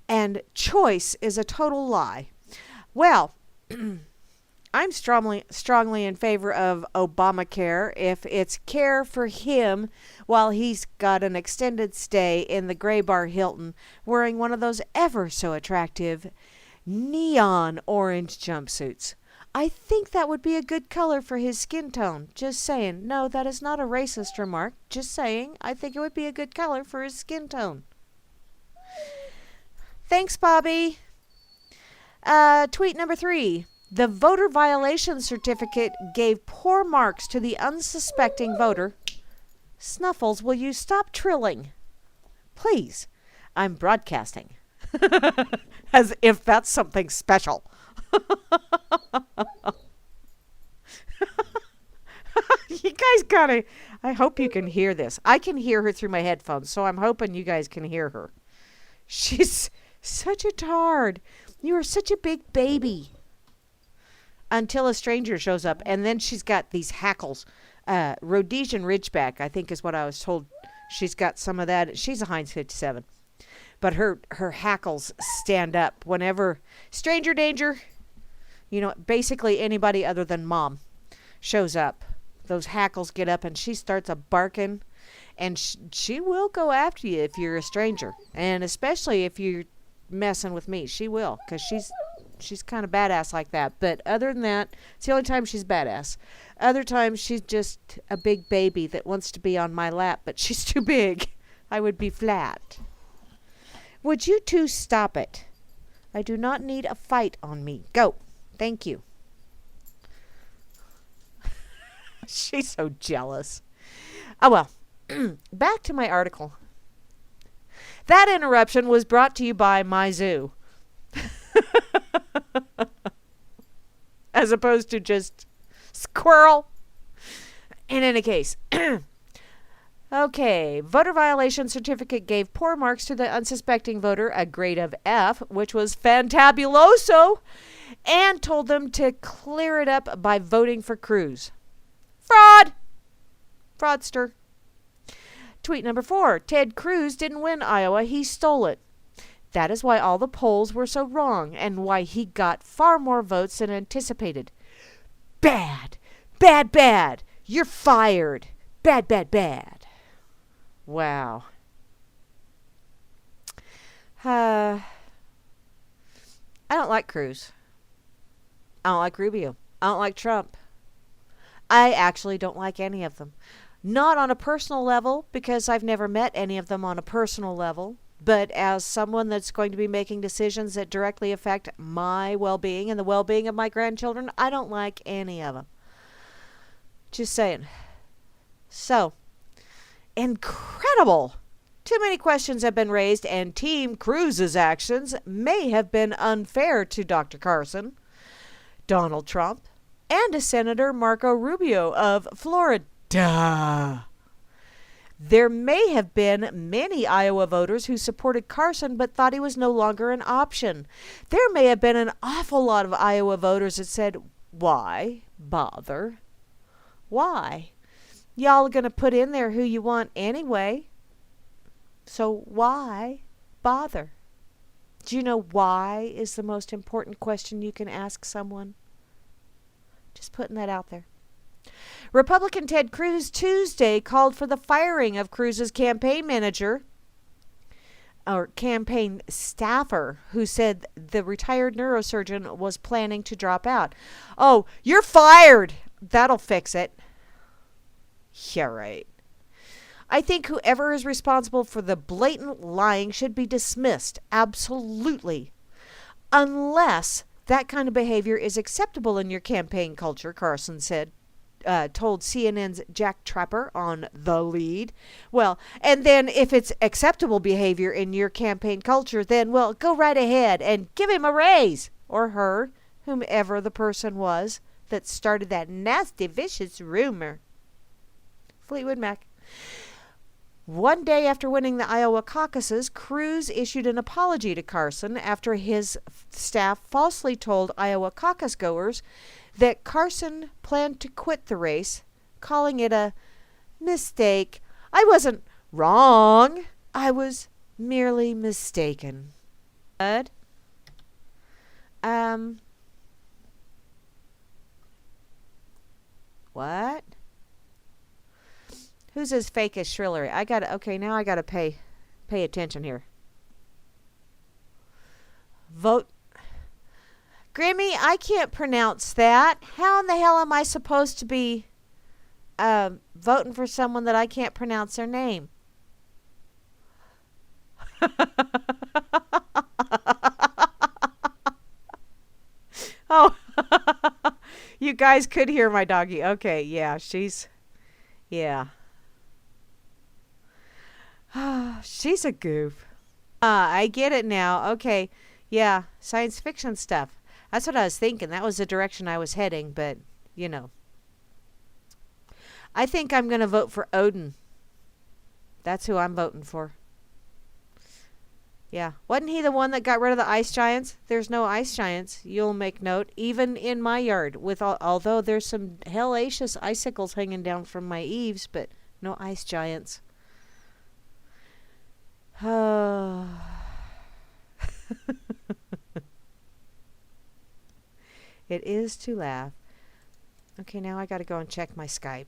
and choice is a total lie. Well, I'm strongly in favor of Obamacare if it's care for him while he's got an extended stay in the Gray Bar Hilton wearing one of those ever so attractive neon orange jumpsuits. I think that would be a good color for his skin tone. Just saying. No, that is not a racist remark. Just saying. I think it would be a good color for his skin tone. Thanks, Bobby. Tweet number 3. The voter violation certificate gave poor marks to the unsuspecting voter. Snuffles, will you stop trilling? Please. I'm broadcasting. As if that's something special. You guys gotta... I hope you can hear this. I can hear her through my headphones, so I'm hoping you guys can hear her. She's such a tard. You are such a big baby. Until a stranger shows up, and then she's got these hackles. Rhodesian Ridgeback, I think is what I was told. She's got some of that. She's a Heinz 57. But her hackles stand up whenever stranger danger, basically anybody other than mom shows up. Those hackles get up and she starts a barking, and she will go after you if you're a stranger, and especially if you're messing with me. She will, because she's kind of badass like that. But other than that, it's the only time she's badass. Other times she's just a big baby that wants to be on my lap, but she's too big. I would be flat. Would you two stop it? I do not need a fight on me. Go. Thank you. She's so jealous. Oh, well. Back to my article. That interruption was brought to you by my zoo. As opposed to just squirrel. In any case. Okay, voter violation certificate gave poor marks to the unsuspecting voter, a grade of F, which was fantabuloso, and told them to clear it up by voting for Cruz. Fraud! Fraudster. Tweet number 4. Ted Cruz didn't win Iowa, he stole it. That is why all the polls were so wrong, and why he got far more votes than anticipated. Bad! Bad, bad! You're fired! Bad, bad, bad. Wow. I don't like Cruz. I don't like Rubio. I don't like Trump. I actually don't like any of them. Not on a personal level, because I've never met any of them on a personal level. But as someone that's going to be making decisions that directly affect my well-being and the well-being of my grandchildren, I don't like any of them. Just saying. So, incredible! Too many questions have been raised, and Team Cruz's actions may have been unfair to Dr. Carson, Donald Trump, and to Senator Marco Rubio of Florida. There may have been many Iowa voters who supported Carson but thought he was no longer an option. There may have been an awful lot of Iowa voters that said, why bother? Why? Y'all are going to put in there who you want anyway. So why bother? Do you know why is the most important question you can ask someone? Just putting that out there. Republican Ted Cruz Tuesday called for the firing of Cruz's campaign manager or campaign staffer who said the retired neurosurgeon was planning to drop out. Oh, you're fired. That'll fix it. Yeah, right. I think whoever is responsible for the blatant lying should be dismissed. Absolutely. Unless that kind of behavior is acceptable in your campaign culture, Carson said. Told CNN's Jack Trapper on The Lead. Well, and then if it's acceptable behavior in your campaign culture, then, well, go right ahead and give him a raise. Or her, whomever the person was that started that nasty, vicious rumor. Fleetwood Mac. One day after winning the Iowa caucuses, Cruz issued an apology to Carson after his staff falsely told Iowa caucus goers that Carson planned to quit the race, calling it a mistake. I wasn't wrong. I was merely mistaken. Good. What? Who's as fake as Shrillery? Now I gotta pay attention here. Vote. Grammy, I can't pronounce that. How in the hell am I supposed to be voting for someone that I can't pronounce their name? Oh, you guys could hear my doggy. Okay, yeah, yeah. She's a goof. I get it now. Okay, yeah, science fiction stuff. That's what I was thinking. That was the direction I was heading, but, you know. I think I'm going to vote for Odin. That's who I'm voting for. Yeah. Wasn't he the one that got rid of the ice giants? There's no ice giants. You'll make note. Even in my yard, although there's some hellacious icicles hanging down from my eaves, but no ice giants. It is to laugh. Okay, now I got to go and check my Skype.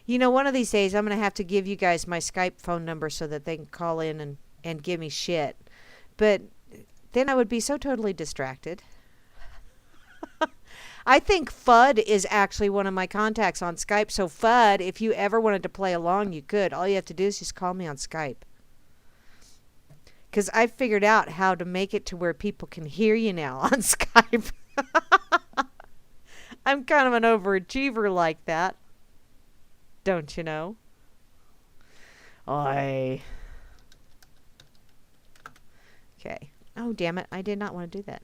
You know, one of these days I'm going to have to give you guys my Skype phone number so that they can call in and give me shit. But then I would be so totally distracted. I think Fudd is actually one of my contacts on Skype. So Fudd, if you ever wanted to play along, you could. All you have to do is just call me on Skype. Because I figured out how to make it to where people can hear you now on Skype. I'm kind of an overachiever like that. Don't you know? Oi. Okay. Oh, damn it. I did not want to do that.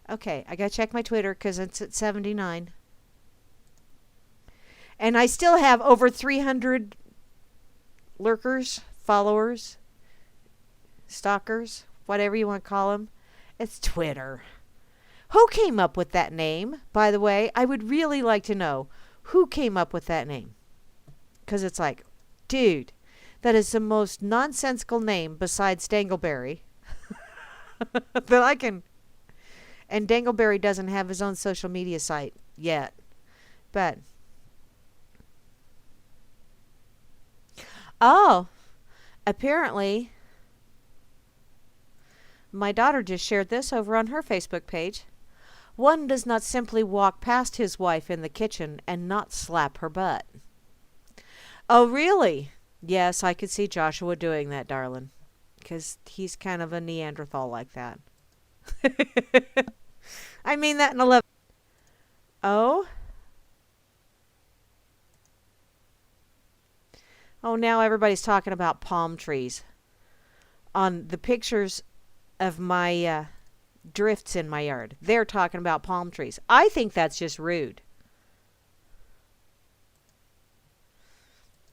Okay. I got to check my Twitter because it's at 79. And I still have over 300 lurkers, followers, stalkers, whatever you want to call them. It's Twitter. Who came up with that name, by the way? I would really like to know. Who came up with that name? Because it's like, dude, that is the most nonsensical name besides Dangleberry that I can. And Dangleberry doesn't have his own social media site yet. But, oh, apparently, my daughter just shared this over on her Facebook page. One does not simply walk past his wife in the kitchen and not slap her butt. Oh, really? Yes, I could see Joshua doing that, darling. Because he's kind of a Neanderthal like that. I mean that in a love. Oh? Oh, now everybody's talking about palm trees. On the pictures of my drifts in my yard, they're talking about palm trees. I think that's just rude.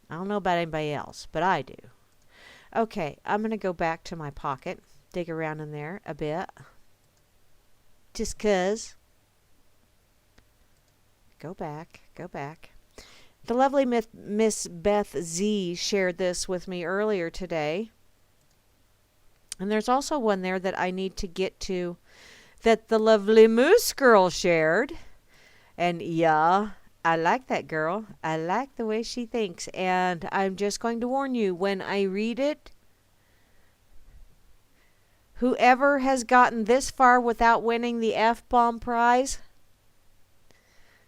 I don't know about anybody else, but I do. Okay, I'm going to go back to my pocket, dig around in there a bit. Just 'cause. Go back. The lovely Miss Beth Z shared this with me earlier today. And there's also one there that I need to get to that the lovely Moose Girl shared. And yeah, I like that girl. I like the way she thinks. And I'm just going to warn you, when I read it, whoever has gotten this far without winning the F-bomb prize,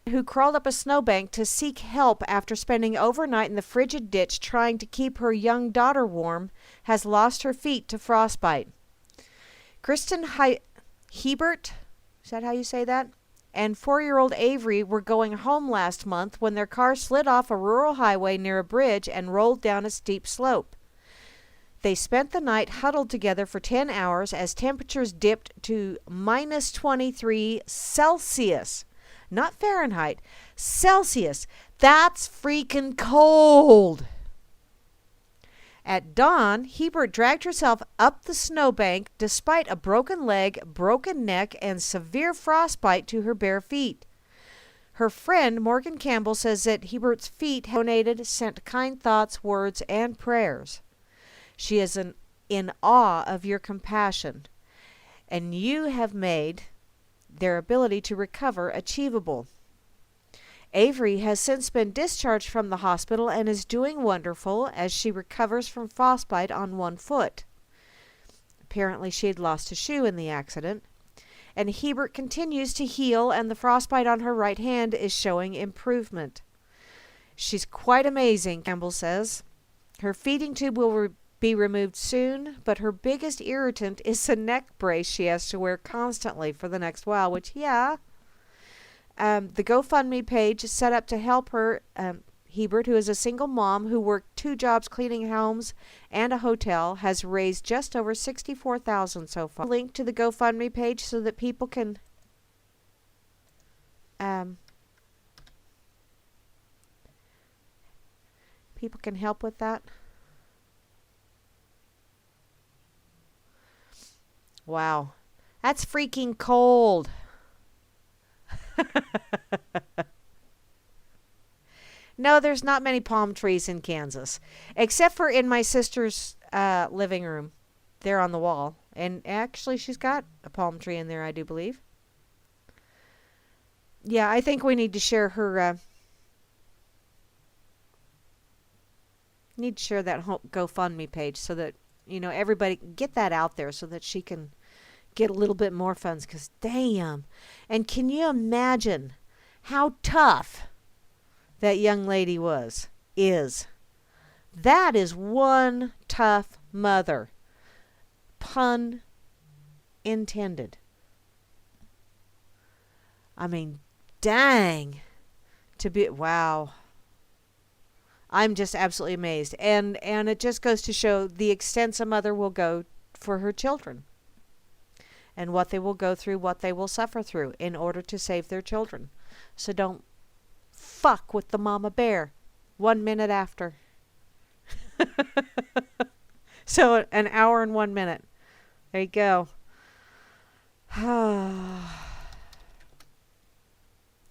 who crawled up a snowbank to seek help after spending overnight in the frigid ditch trying to keep her young daughter warm, has lost her feet to frostbite. Kristen Hebert, is that how you say that? And 4-year-old Avery were going home last month when their car slid off a rural highway near a bridge and rolled down a steep slope. They spent the night huddled together for 10 hours as temperatures dipped to minus 23 Celsius. Not Fahrenheit. Celsius. That's freaking cold. At dawn, Hebert dragged herself up the snowbank despite a broken leg, broken neck, and severe frostbite to her bare feet. Her friend, Morgan Campbell, says that Hebert's feet donated, sent kind thoughts, words, and prayers. She is in awe of your compassion, and you have made their ability to recover achievable. Avery has since been discharged from the hospital and is doing wonderful as she recovers from frostbite on one foot. Apparently she had lost a shoe in the accident. And Hebert continues to heal, and the frostbite on her right hand is showing improvement. She's quite amazing, Campbell says. Her feeding tube will be removed soon, but her biggest irritant is the neck brace she has to wear constantly for the next while, which, yeah. The GoFundMe page is set up to help her. Hebert, who is a single mom who worked 2 jobs cleaning homes and a hotel, has raised just over $64,000 so far. Link to the GoFundMe page so that people can help with that. Wow, that's freaking cold. No, there's not many palm trees in Kansas, except for in my sister's living room. They're on the wall. And actually, she's got a palm tree in there, I do believe. Yeah, I think we need to share her... need to share that GoFundMe page so that, everybody get that out there so that she can get a little bit more funds. Because, damn. And can you imagine how tough that young lady is. That is one tough mother. Pun intended. I mean, dang. Wow. I'm just absolutely amazed. And it just goes to show the extents a mother will go for her children. And what they will go through, what they will suffer through in order to save their children. So don't fuck with the mama bear 1 minute after. So 1 hour and 1 minute. There you go.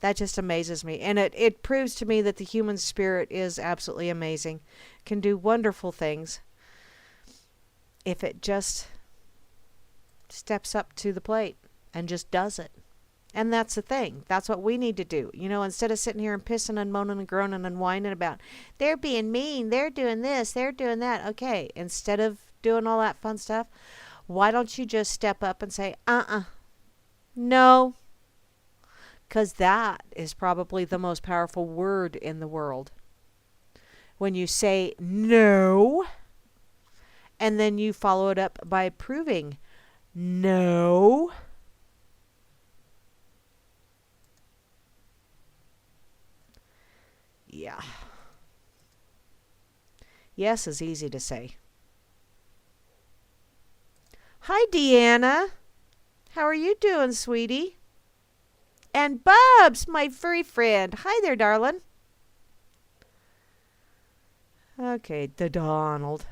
That just amazes me. And it proves to me that the human spirit is absolutely amazing. Can do wonderful things if it just steps up to the plate and just does it. And that's the thing. That's what we need to do. Instead of sitting here and pissing and moaning and groaning and whining about, they're being mean, they're doing this, they're doing that. Okay, instead of doing all that fun stuff, why don't you just step up and say, no. Because that is probably the most powerful word in the world. When you say no, and then you follow it up by proving no. Yeah. Yes is easy to say. Hi, Deanna. How are you doing, sweetie? And Bubs, my furry friend. Hi there, darling. Okay, the Donald.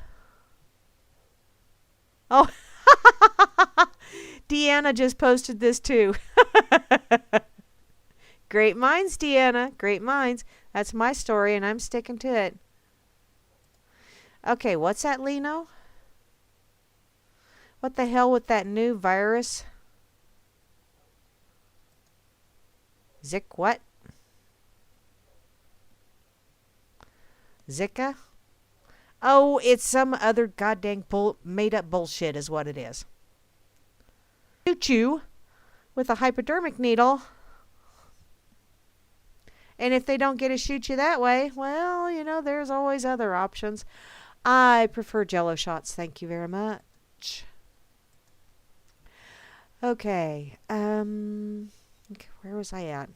Oh, Deanna just posted this too. Great minds, Deanna. Great minds. That's my story, and I'm sticking to it. Okay, what's that, Lino? What the hell with that new virus? What? Zika? Oh, it's some other goddamn made-up bullshit is what it is. Shoot you with a hypodermic needle. And if they don't get to shoot you that way, well, there's always other options. I prefer Jello shots, thank you very much. Okay, where was I at?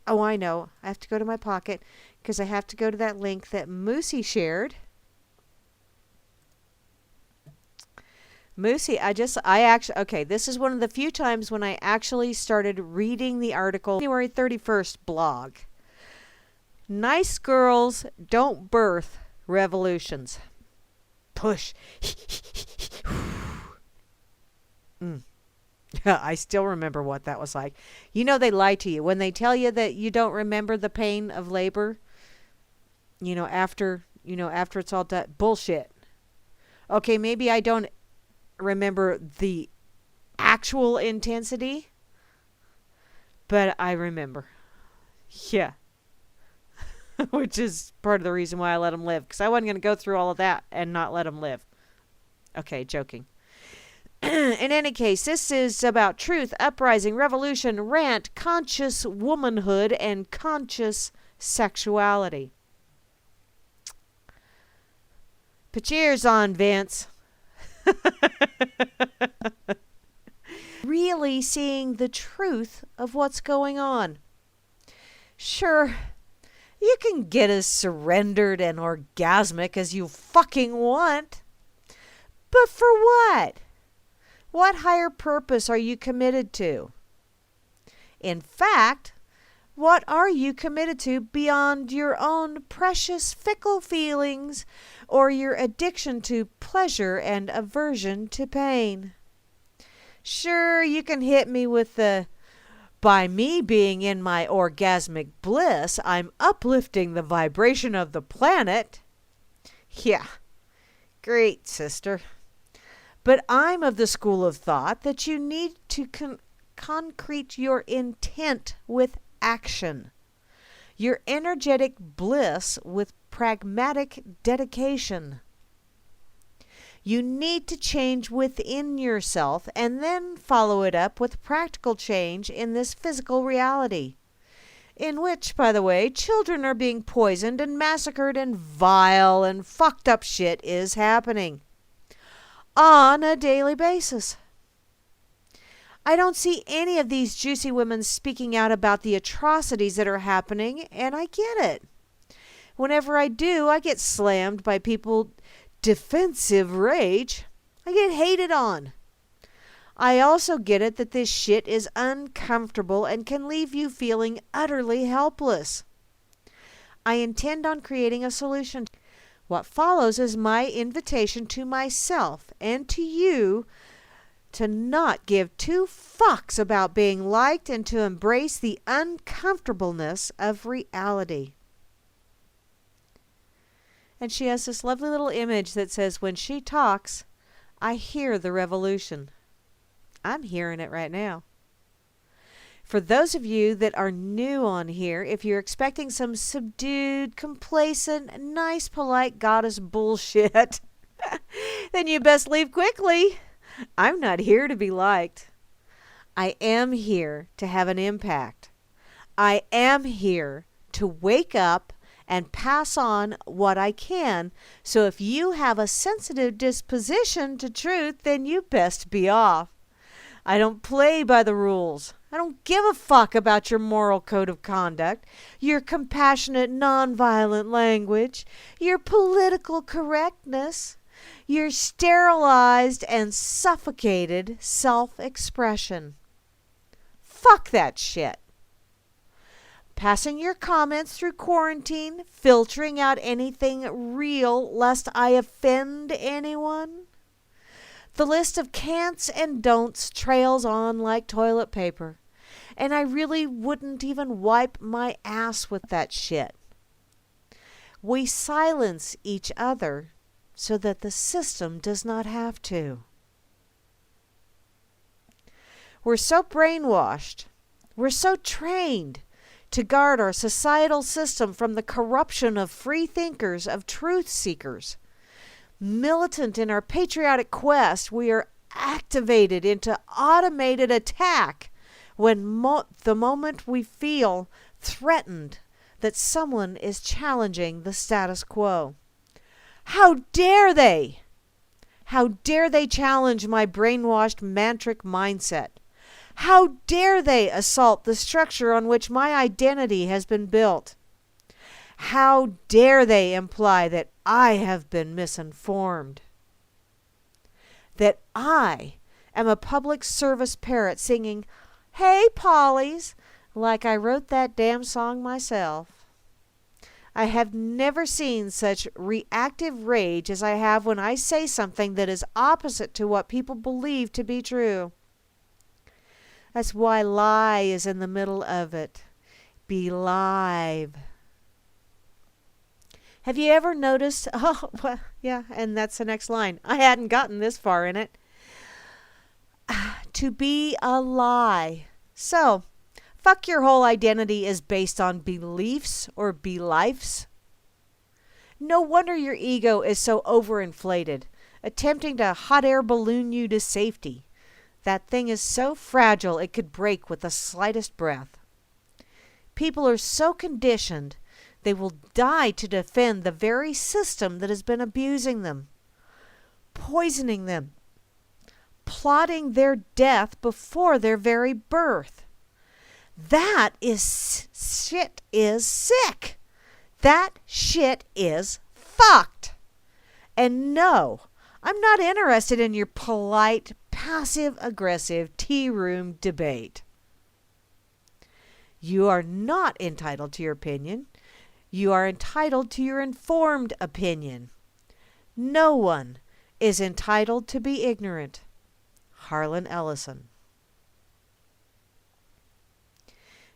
I know. I have to go to my pocket because I have to go to that link that Moosey shared. Moosey, okay, this is one of the few times when I actually started reading the article. January 31st blog. Nice girls don't birth revolutions. Push. I still remember what that was like. You know they lie to you. When they tell you that you don't remember the pain of labor, after it's all done. Bullshit. Okay, maybe I don't remember the actual intensity, but I remember. Yeah. Which is part of the reason why I let him live, because I wasn't going to go through all of that and not let him live. Okay, joking. In any case, this is about truth, uprising, revolution, rant, conscious womanhood, and conscious sexuality. Put your ears on, Vince. Really seeing the truth of what's going on. Sure, you can get as surrendered and orgasmic as you fucking want. But for what? What higher purpose are you committed to? In fact, what are you committed to beyond your own precious fickle feelings or your addiction to pleasure and aversion to pain? Sure, you can hit me with the, by me being in my orgasmic bliss, I'm uplifting the vibration of the planet. Yeah, great, sister. But I'm of the school of thought that you need to concrete your intent with action, your energetic bliss with pragmatic dedication. You need to change within yourself and then follow it up with practical change in this physical reality, in which, by the way, children are being poisoned and massacred and vile and fucked up shit is happening on a daily basis. I don't see any of these juicy women speaking out about the atrocities that are happening, and I get it. Whenever I do, I get slammed by people defensive rage. I get hated on. I also get it that this shit is uncomfortable and can leave you feeling utterly helpless. I intend on creating a solution. What follows is my invitation to myself and to you to not give two fucks about being liked and to embrace the uncomfortableness of reality. And she has this lovely little image that says, when she talks, I hear the revolution. I'm hearing it right now. For those of you that are new on here, if you're expecting some subdued, complacent, nice, polite goddess bullshit, then you best leave quickly. I'm not here to be liked. I am here to have an impact. I am here to wake up and pass on what I can. So if you have a sensitive disposition to truth, then you best be off. I don't play by the rules. I don't give a fuck about your moral code of conduct, your compassionate, nonviolent language, your political correctness, your sterilized and suffocated self-expression. Fuck that shit. Passing your comments through quarantine, filtering out anything real lest I offend anyone. The list of can'ts and don'ts trails on like toilet paper. And I really wouldn't even wipe my ass with that shit. We silence each other so that the system does not have to. We're so brainwashed. We're so trained to guard our societal system from the corruption of free thinkers, of truth seekers. Militant in our patriotic quest, we are activated into automated attack when the moment we feel threatened that someone is challenging the status quo. How dare they? How dare they challenge my brainwashed mantric mindset? How dare they assault the structure on which my identity has been built? How dare they imply that I have been misinformed? that I am a public service parrot singing, "Hey, Pollies," like I wrote that damn song myself. I have never seen such reactive rage as I have when I say something that is opposite to what people believe to be true. That's why lie is in the middle of it. Be live. Have you ever noticed? Oh, well, yeah, and that's the next line. I hadn't gotten this far in it. To be a lie. So, fuck your whole identity is based on beliefs or beliefs. No wonder your ego is so overinflated, attempting to hot air balloon you to safety. That thing is so fragile it could break with the slightest breath. People are so conditioned they will die to defend the very system that has been abusing them, poisoning them, plotting their death before their very birth. That shit is sick. That shit is fucked. And no, I'm not interested in your polite, passive-aggressive tea room debate. You are not entitled to your opinion. You are entitled to your informed opinion. No one is entitled to be ignorant. Harlan Ellison.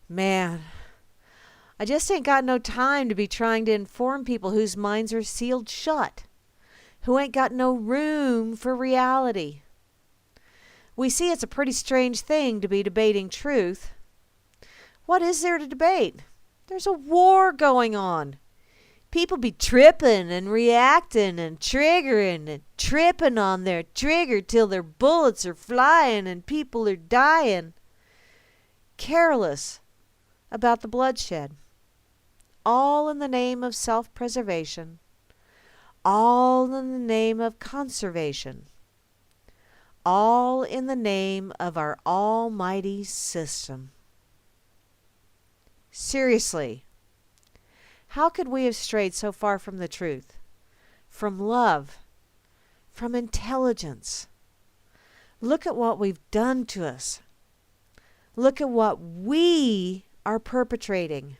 Man, I just ain't got no time to be trying to inform people whose minds are sealed shut, who ain't got no room for reality. We see it's a pretty strange thing to be debating truth. What is there to debate? There's a war going on. People be tripping and reacting and triggering and tripping on their trigger till their bullets are flying and people are dying. Careless about the bloodshed. All in the name of self-preservation. All in the name of conservation. All in the name of our almighty system. Seriously, how could we have strayed so far from the truth, from love, from intelligence? Look at what we've done to us. Look at what we are perpetrating.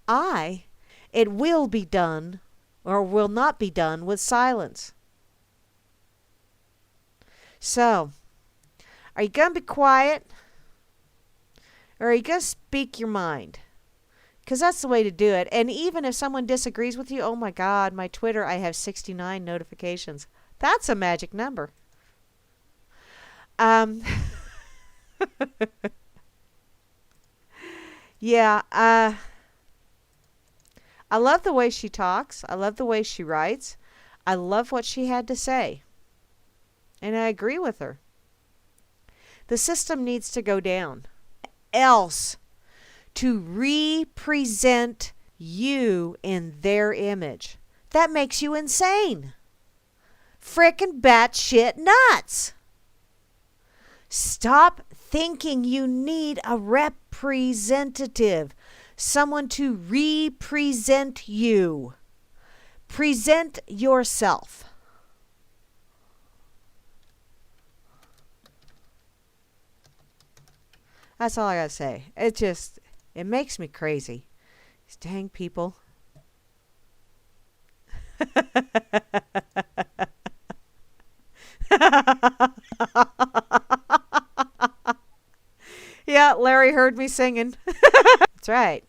It will be done or will not be done with silence. So, are you going to be quiet? Or are you going to speak your mind? Because that's the way to do it. And even if someone disagrees with you, oh my God, my Twitter, I have 69 notifications. That's a magic number. Yeah, I love the way she talks. I love the way she writes. I love what she had to say. And I agree with her. The system needs to go down. Else to represent you in their image. That makes you insane. Frickin' batshit nuts. Stop thinking you need a representative, someone to represent you. Present yourself. That's all I gotta say. It makes me crazy. These dang people. Yeah, Larry heard me singing. That's right.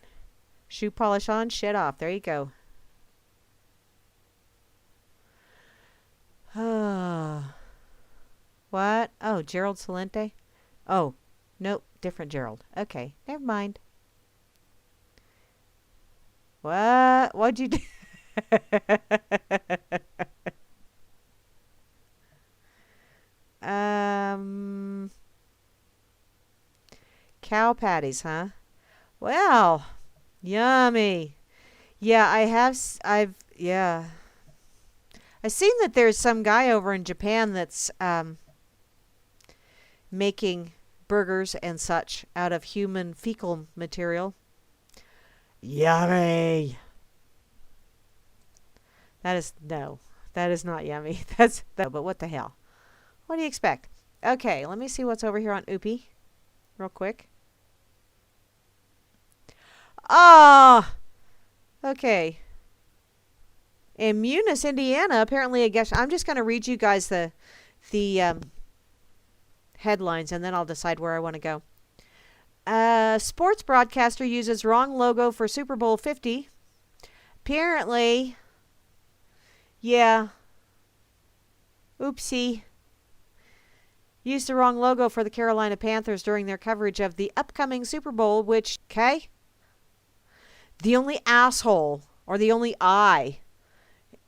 Shoe polish on, shit off. There you go. What? Oh, Gerald Salente? Oh, nope, different Gerald. Okay, never mind. What? What'd you do? Cow patties, huh? Well, yummy. Yeah, yeah. I've seen that there's some guy over in Japan that's making burgers and such out of human fecal material. Yummy. That That is not yummy. That's that. But what the hell? What do you expect? Okay, let me see what's over here on Oopie, real quick. Ah, okay. In Munis, Indiana, apparently a guest. I'm just going to read you guys the headlines, and then I'll decide where I want to go. Sports broadcaster uses wrong logo for Super Bowl 50. Apparently, yeah. Oopsie. Used the wrong logo for the Carolina Panthers during their coverage of the upcoming Super Bowl, which, okay? The only asshole, or the only I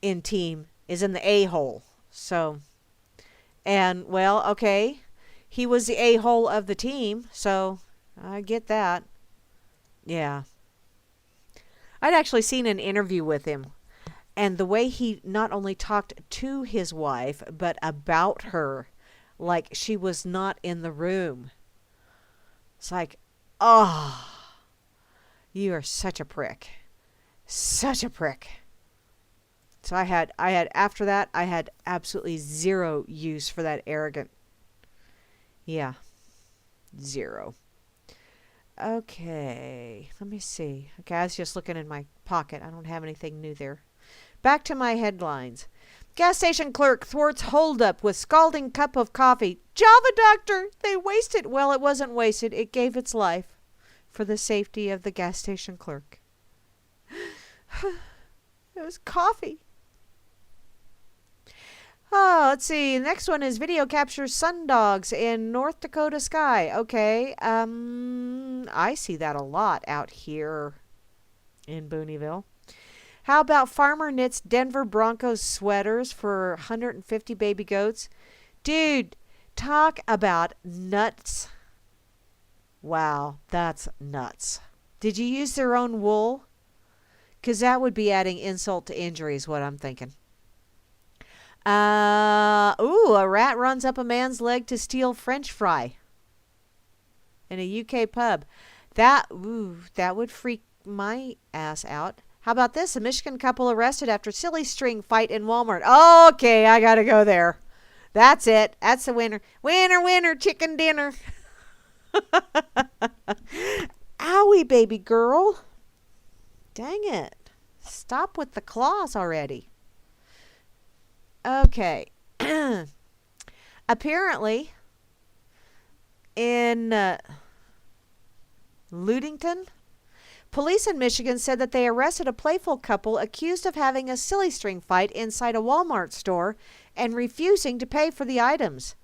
in team, is in the a-hole. So, and, well, okay. He was the a-hole of the team, so I get that. Yeah. I'd actually seen an interview with him, and the way he not only talked to his wife, but about her, like she was not in the room. It's like, oh, you are such a prick. Such a prick. So I had after that, I had absolutely zero use for that arrogant. Yeah. Zero. Okay, let me see. Okay, I was just looking in my pocket. I don't have anything new there. Back to my headlines. Gas station clerk thwarts holdup with scalding cup of coffee. Java doctor, they wasted. Well, it wasn't wasted. It gave its life for the safety of the gas station clerk. It was coffee. Oh, let's see. The next one is video captures sundogs in North Dakota sky. Okay. I see that a lot out here in Booneyville. How about farmer knits Denver Broncos sweaters for 150 baby goats? Dude, talk about nuts. Wow, that's nuts. Did you use their own wool? Because that would be adding insult to injury is what I'm thinking. A rat runs up a man's leg to steal French fry in a UK pub. That would freak my ass out. How about this? A Michigan couple arrested after silly string fight in Walmart. Okay, I gotta go there. That's it. That's the winner. Winner, winner, chicken dinner. Owie, baby girl. Dang it. Stop with the claws already. Okay. Apparently, in Ludington, police in Michigan said that they arrested a playful couple accused of having a silly string fight inside a Walmart store and refusing to pay for the items.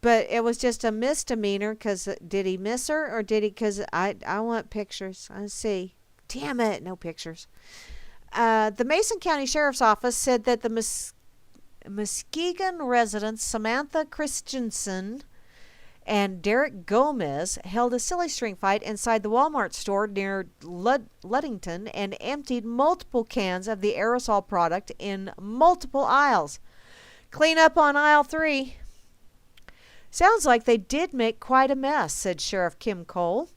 But it was just a misdemeanor because did he miss her or did he? Because I want pictures. I see. Damn it, no pictures. The Mason County Sheriff's Office said that the Muskegon residents Samantha Christensen and Derek Gomez held a silly string fight inside the Walmart store near Ludington and emptied multiple cans of the aerosol product in multiple aisles. Clean up on aisle 3. Sounds like they did make quite a mess, said Sheriff Kim Cole.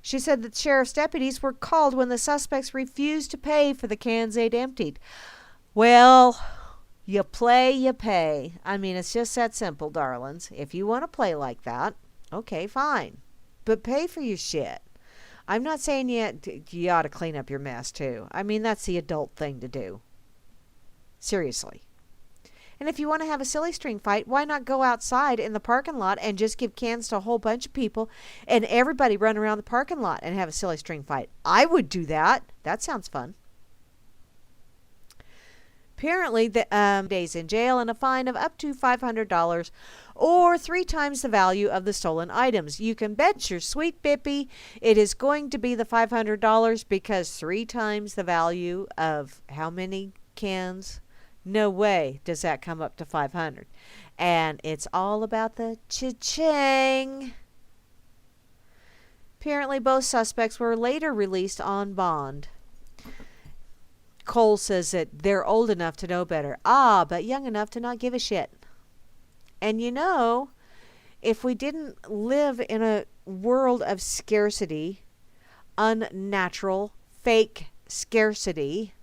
She said that sheriff's deputies were called when the suspects refused to pay for the cans they'd emptied. Well, you play, you pay. I mean, it's just that simple, darlings. If you want to play like that, okay, fine. But pay for your shit. I'm not saying you ought to clean up your mess, too. I mean, that's the adult thing to do. Seriously. And if you want to have a silly string fight, why not go outside in the parking lot and just give cans to a whole bunch of people and everybody run around the parking lot and have a silly string fight? I would do that. That sounds fun. Apparently, the days in jail and a fine of up to $500 or 3 times the value of the stolen items. You can bet your sweet bippy it is going to be the $500 because 3 times the value of how many cans? No way does that come up to 500. And it's all about the cha-ching. Apparently, both suspects were later released on bond. Cole says that they're old enough to know better. But young enough to not give a shit. And you know, if we didn't live in a world of scarcity, unnatural, fake scarcity,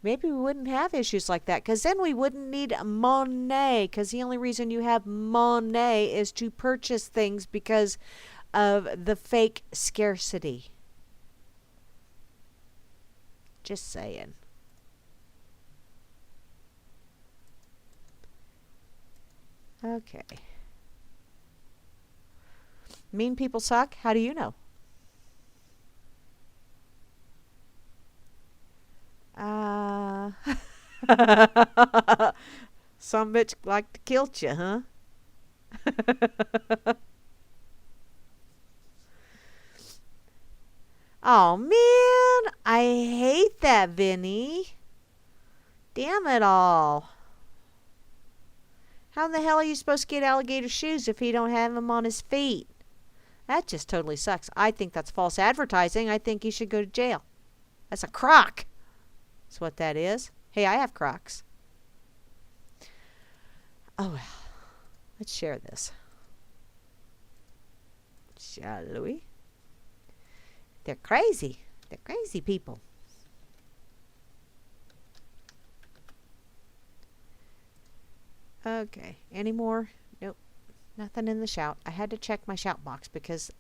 maybe we wouldn't have issues like that, because then we wouldn't need money, because the only reason you have money is to purchase things because of the fake scarcity. Just saying. Okay. Mean people suck? How do you know? Uh, some bitch like to kill you, huh? Oh man, I hate that, Vinny. Damn it all. How in the hell are you supposed to get alligator shoes if he don't have them on his feet? That just totally sucks. I think that's false advertising. I think he should go to jail. That's a crock. That's what that is. Hey, I have Crocs. Oh well. Let's share this. Shall we? They're crazy. They're crazy people. Okay. Any more? Nope. Nothing in the shout. I had to check my shout box because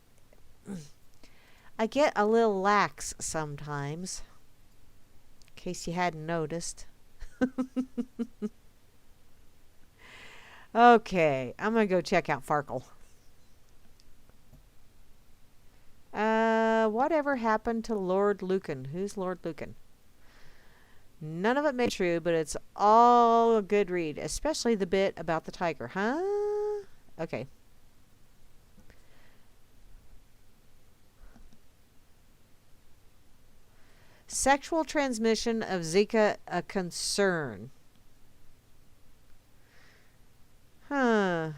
I get a little lax sometimes. In case you hadn't noticed. Okay. I'm going to go check out Farkle. Whatever happened to Lord Lucan? Who's Lord Lucan? None of it may be true, but it's all a good read, especially the bit about the tiger, huh? Okay. Sexual transmission of Zika a concern. Huh.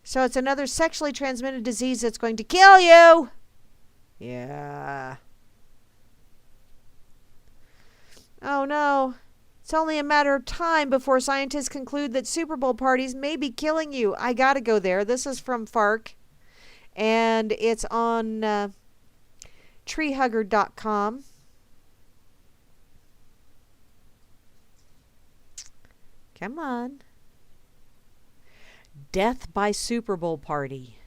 So it's another sexually transmitted disease that's going to kill you. Yeah. Oh no. It's only a matter of time before scientists conclude that Super Bowl parties may be killing you. I gotta go there. This is from FARC. And it's on treehugger.com. Come on. Death by Super Bowl party.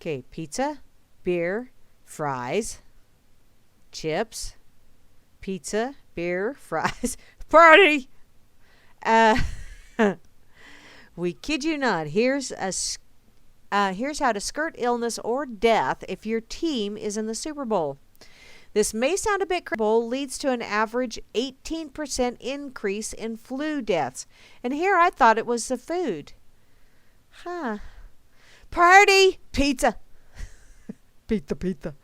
Okay, pizza, beer, fries, chips, pizza, beer, fries, party. We kid you not. Here's how to skirt illness or death if your team is in the Super Bowl. This may sound a bit credible, leads to an average 18% increase in flu deaths. And here I thought it was the food. Huh. Party! Pizza! Pizza.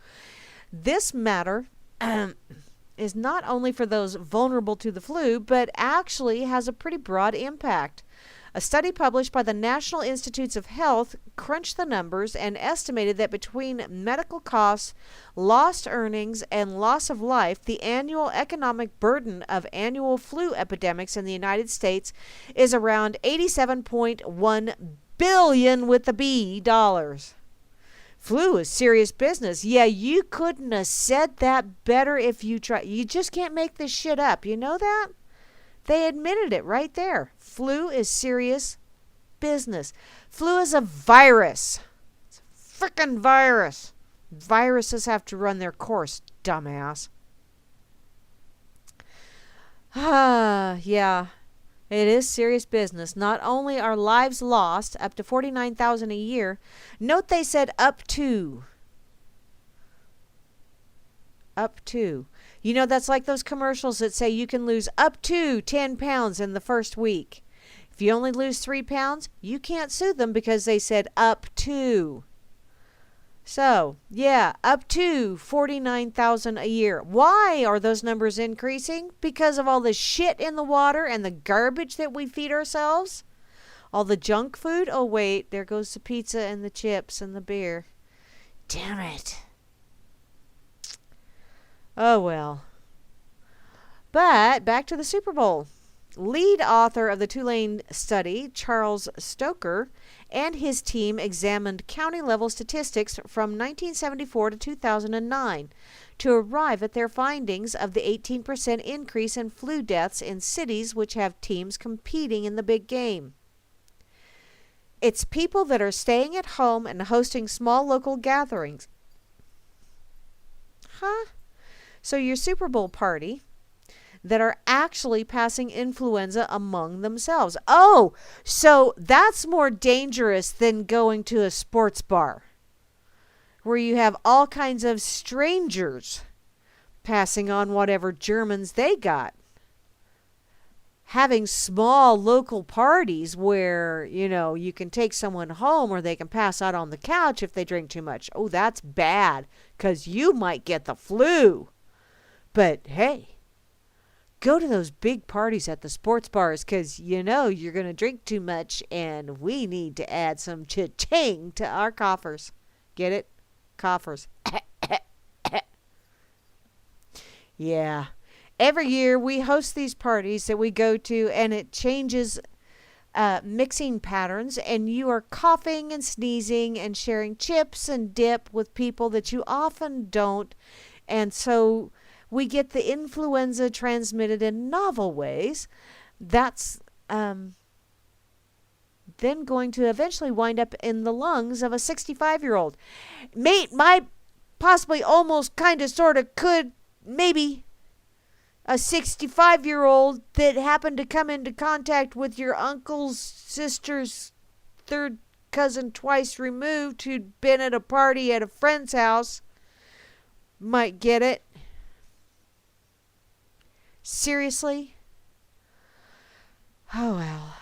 This matter is not only for those vulnerable to the flu, but actually has a pretty broad impact. A study published by the National Institutes of Health crunched the numbers and estimated that between medical costs, lost earnings, and loss of life, the annual economic burden of annual flu epidemics in the United States is around $87.1 billion with a B dollars. Flu is serious business. Yeah, you couldn't have said that better if you tried. You just can't make this shit up. You know that? They admitted it right there. Flu is serious business. Flu is a virus. It's a frickin' virus. Viruses have to run their course, dumbass. Yeah. It is serious business. Not only are lives lost, up to 49,000 a year. Note they said up to. Up to. You know, that's like those commercials that say you can lose up to 10 pounds in the first week. If you only lose 3 pounds, you can't sue them because they said up to. So, yeah, up to 49,000 a year. Why are those numbers increasing? Because of all the shit in the water and the garbage that we feed ourselves? All the junk food? Oh, wait, there goes the pizza and the chips and the beer. Damn it. Oh, well. But back to the Super Bowl. Lead author of the Tulane study, Charles Stoker, and his team examined county-level statistics from 1974 to 2009 to arrive at their findings of the 18% increase in flu deaths in cities which have teams competing in the big game. It's people that are staying at home and hosting small local gatherings. Huh? So your Super Bowl party that are actually passing influenza among themselves. Oh, so that's more dangerous than going to a sports bar where you have all kinds of strangers passing on whatever Germans they got. Having small local parties where, you can take someone home or they can pass out on the couch if they drink too much. Oh, that's bad because you might get the flu. But hey, go to those big parties at the sports bars because you're going to drink too much and we need to add some cha-ching to our coffers. Get it? Coffers. Yeah. Every year we host these parties that we go to and it changes mixing patterns and you are coughing and sneezing and sharing chips and dip with people that you often don't. And so we get the influenza transmitted in novel ways. That's then going to eventually wind up in the lungs of a 65-year-old. Might possibly almost kind of sort of could maybe a 65-year-old that happened to come into contact with your uncle's sister's third cousin twice removed who'd been at a party at a friend's house might get it. Seriously? Oh, well.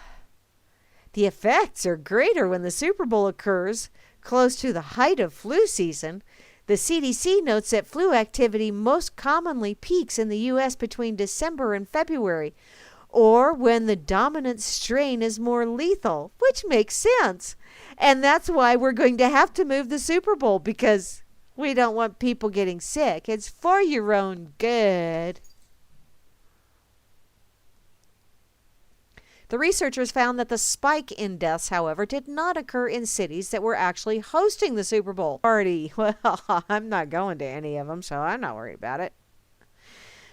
The effects are greater when the Super Bowl occurs close to the height of flu season. The CDC notes that flu activity most commonly peaks in the U.S. between December and February, or when the dominant strain is more lethal, which makes sense. And that's why we're going to have to move the Super Bowl, because we don't want people getting sick. It's for your own good. The researchers found that the spike in deaths, however, did not occur in cities that were actually hosting the Super Bowl party. Well, I'm not going to any of them, so I'm not worried about it.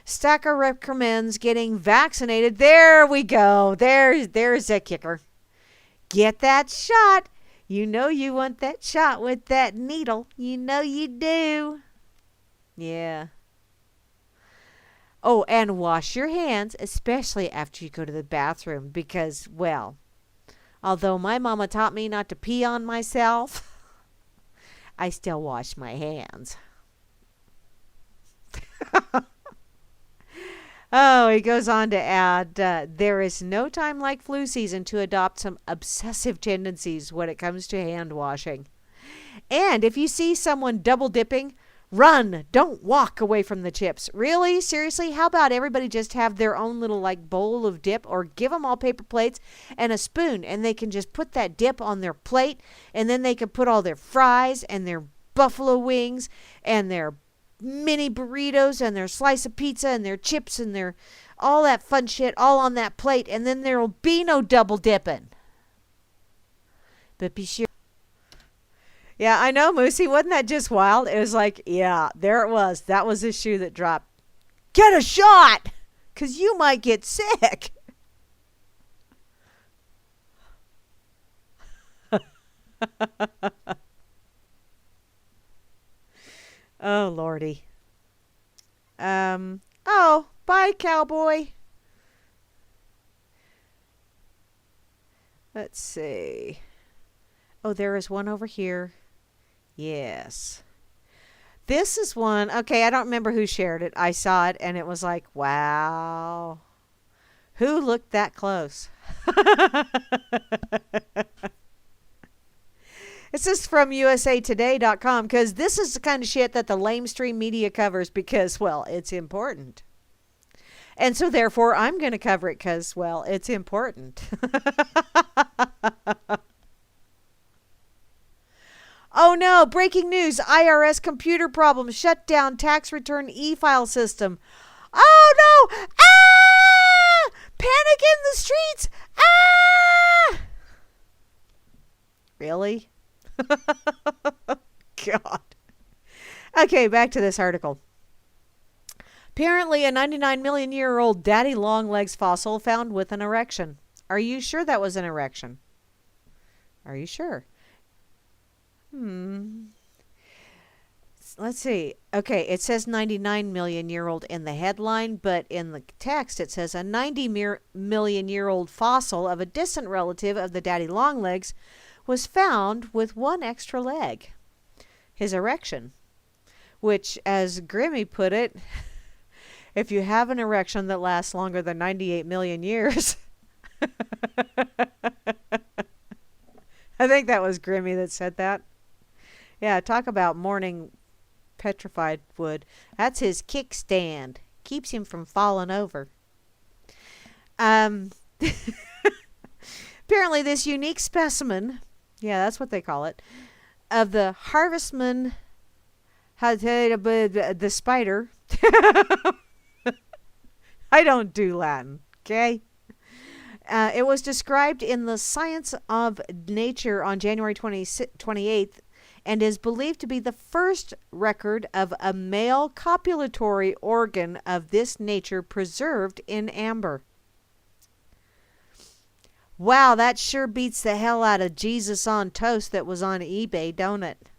Stacker recommends getting vaccinated. There we go. There's a kicker. Get that shot. You know you want that shot with that needle. You know you do. Yeah. Oh, and wash your hands, especially after you go to the bathroom, because, well, although my mama taught me not to pee on myself, I still wash my hands. Oh, he goes on to add, there is no time like flu season to adopt some obsessive tendencies when it comes to hand washing. And if you see someone double dipping, run. Don't walk away from the chips. Really? Seriously? How about everybody just have their own little bowl of dip, or give them all paper plates and a spoon, and they can just put that dip on their plate, and then they can put all their fries and their buffalo wings and their mini burritos and their slice of pizza and their chips and their all that fun shit all on that plate, and then there'll be no double dipping. But be sure. Yeah, I know, Moosey. Wasn't that just wild? It was like, yeah, there it was. That was his shoe that dropped. Get a shot, because you might get sick. Oh, Lordy. Oh, bye, cowboy. Let's see. Oh, there is one over here. Yes. This is one. Okay, I don't remember who shared it. I saw it and it was like, wow. Who looked that close? This is from usatoday.com, because this is the kind of shit that the lamestream media covers because, well, it's important. And so therefore I'm going to cover it because, well, it's important. Oh no, breaking news. IRS computer problem. Shut down tax return e-file system. Oh no! Ah! Panic in the streets! Ah! Really? God. Okay, back to this article. Apparently, a 99-million-year-old daddy longlegs fossil found with an erection. Are you sure that was an erection? Are you sure? Let's see. Okay, it says 99-million-year-old in the headline, but in the text it says a 90-million-year-old fossil of a distant relative of the daddy longlegs was found with one extra leg. His erection. Which, as Grammy put it, if you have an erection that lasts longer than 98 million years. I think that was Grimmy that said that. Yeah, talk about morning petrified wood. That's his kickstand. Keeps him from falling over. Apparently this unique specimen, yeah, that's what they call it, of the harvestman, the spider. I don't do Latin, okay? It was described in the Science of Nature on January 28th and is believed to be the first record of a male copulatory organ of this nature preserved in amber. Wow, that sure beats the hell out of Jesus on toast that was on eBay, don't it?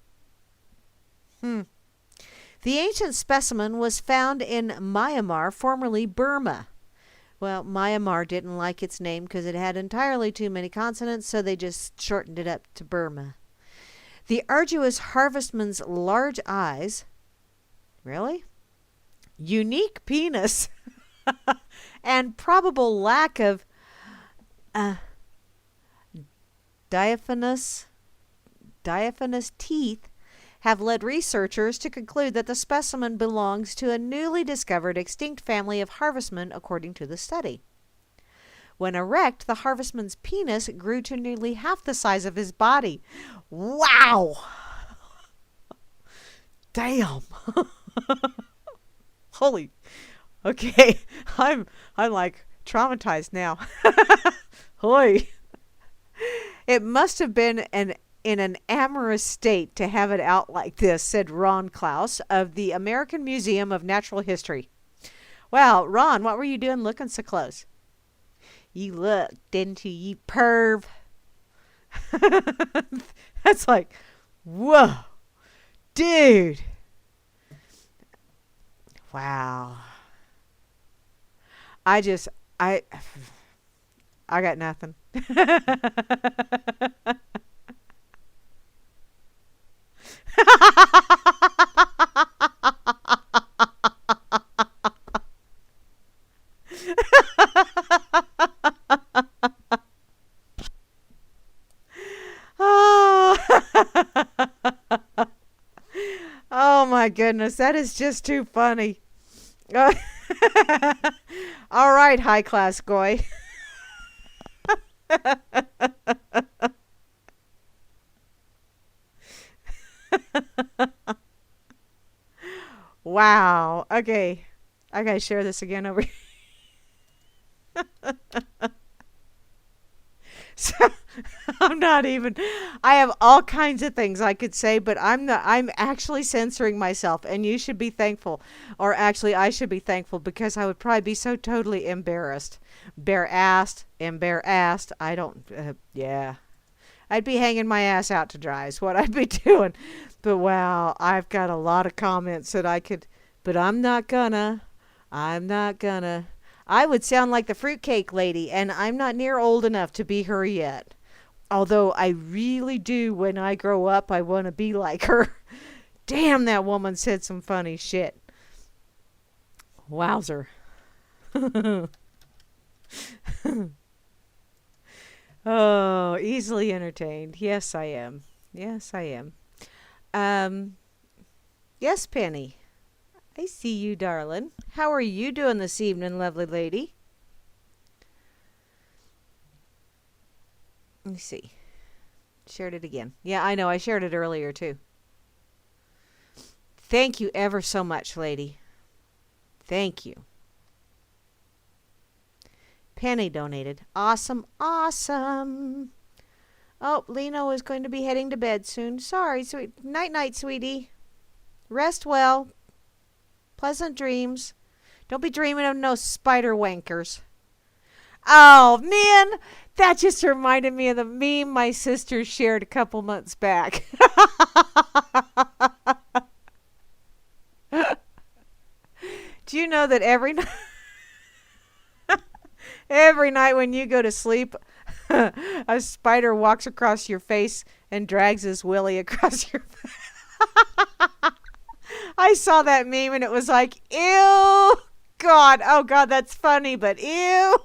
The ancient specimen was found in Myanmar, formerly Burma. Well, Myanmar didn't like its name because it had entirely too many consonants, so they just shortened it up to Burma. The arduous harvestman's large eyes, really? Unique penis, and probable lack of diaphanous teeth have led researchers to conclude that the specimen belongs to a newly discovered extinct family of harvestmen, according to the study. When erect, the harvestman's penis grew to nearly half the size of his body. Wow! Damn! Holy. Okay, I'm like traumatized now. Hoy. It must have been in an amorous state to have it out like this, said Ron Klaus of the American Museum of Natural History. Wow, Ron, what were you doing looking so close? You looked, didn't you, you perv? That's like, whoa, dude. Wow. I got nothing. Oh my goodness, that is just too funny. All right, high class goy. Wow. Okay. I gotta share this again over here. So, I have all kinds of things I could say, but I'm actually censoring myself, and you should be thankful. Or actually, I should be thankful because I would probably be so totally embarrassed. Embarrassed. I don't, yeah. I'd be hanging my ass out to dry is what I'd be doing. But wow, I've got a lot of comments that I could, but I'm not gonna. I would sound like the fruitcake lady, and I'm not near old enough to be her yet. Although I really do, when I grow up, I want to be like her. Damn, that woman said some funny shit. Wowzer. Oh, easily entertained. Yes, I am. Yes, I am. Yes, Penny. I see you, darling. How are you doing this evening, lovely lady? Let me see. Shared it again. Yeah, I know. I shared it earlier, too. Thank you ever so much, lady. Thank you. Penny donated. Awesome, awesome. Oh, Lino is going to be heading to bed soon. Sorry, sweet. Night, night, sweetie. Rest well. Pleasant dreams. Don't be dreaming of no spider wankers. Oh, man. That just reminded me of the meme my sister shared a couple months back. Do you know that every night when you go to sleep, a spider walks across your face and drags his willy across your face? I saw that meme and it was like, ew, God, oh God, that's funny, but ew.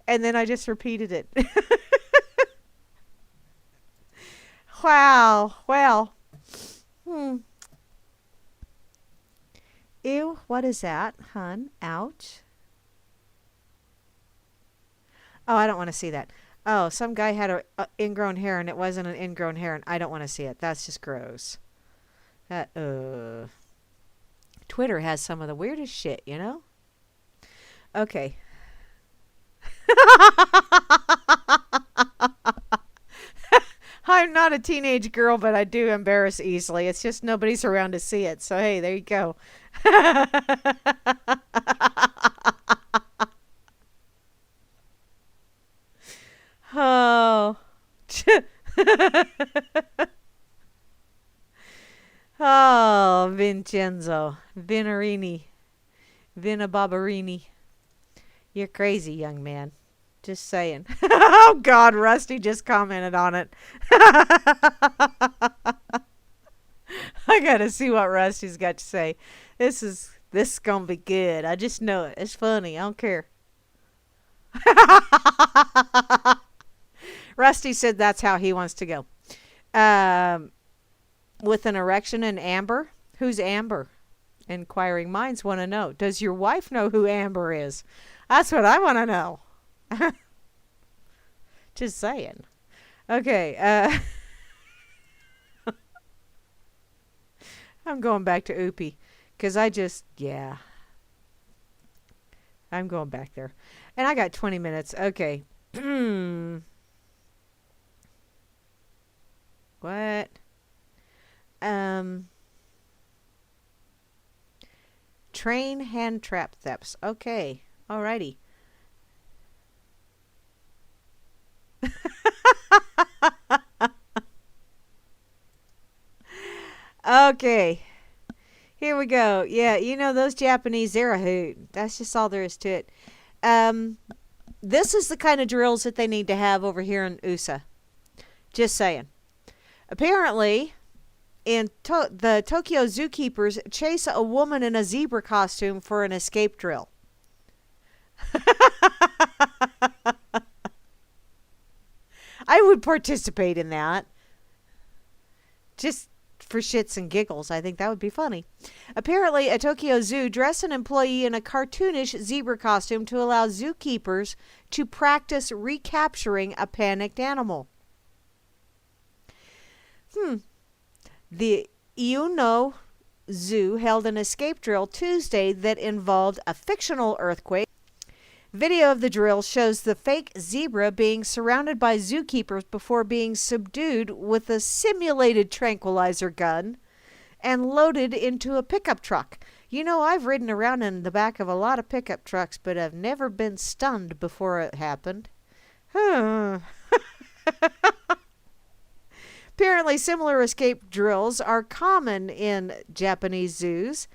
And then I just repeated it. Wow, well, ew, what is that, hun? Ouch. Oh, I don't want to see that. Oh, some guy had a ingrown hair and it wasn't an ingrown hair and I don't want to see it. That's just gross. That, Twitter has some of the weirdest shit, you know? Okay. I'm not a teenage girl, but I do embarrass easily. It's just nobody's around to see it. So, hey, there you go. Oh. Oh, Vincenzo. Vinarini. Vinababarini. You're crazy, young man. Just saying. Oh, God, Rusty just commented on it. I gotta see what Rusty's got to say. This is gonna be good. I just know it. It's funny. I don't care. Rusty said that's how he wants to go. With an erection and Amber. Who's Amber? Inquiring minds want to know. Does your wife know who Amber is? That's what I want to know. Just saying. Okay. I'm going back to Oopie. Because yeah. I'm going back there. And I got 20 minutes. Okay. What? Train hand trap thefts. Okay. Alrighty. Okay. Here we go. Yeah, you know those Japanese, they're a hoot. That's just all there is to it. This is the kind of drills that they need to have over here in USA. Just saying. Apparently, the Tokyo zookeepers chase a woman in a zebra costume for an escape drill. I would participate in that. Just for shits and giggles. I think that would be funny. Apparently, a Tokyo zoo dressed an employee in a cartoonish zebra costume to allow zookeepers to practice recapturing a panicked animal. The Iuno Zoo held an escape drill Tuesday that involved a fictional earthquake. Video of the drill shows the fake zebra being surrounded by zookeepers before being subdued with a simulated tranquilizer gun and loaded into a pickup truck. You know, I've ridden around in the back of a lot of pickup trucks, but I've never been stunned before it happened. Apparently, similar escape drills are common in Japanese zoos,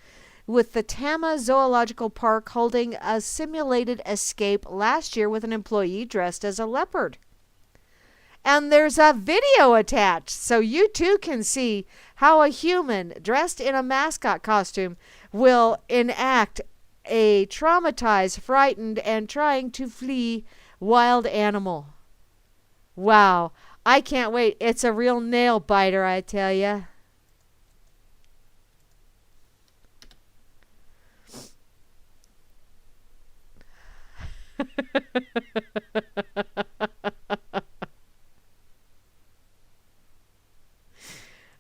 with the Tama Zoological Park holding a simulated escape last year with an employee dressed as a leopard. And there's a video attached, so you too can see how a human dressed in a mascot costume will enact a traumatized, frightened, and trying to flee wild animal. Wow. I can't wait. It's a real nail biter, I tell ya.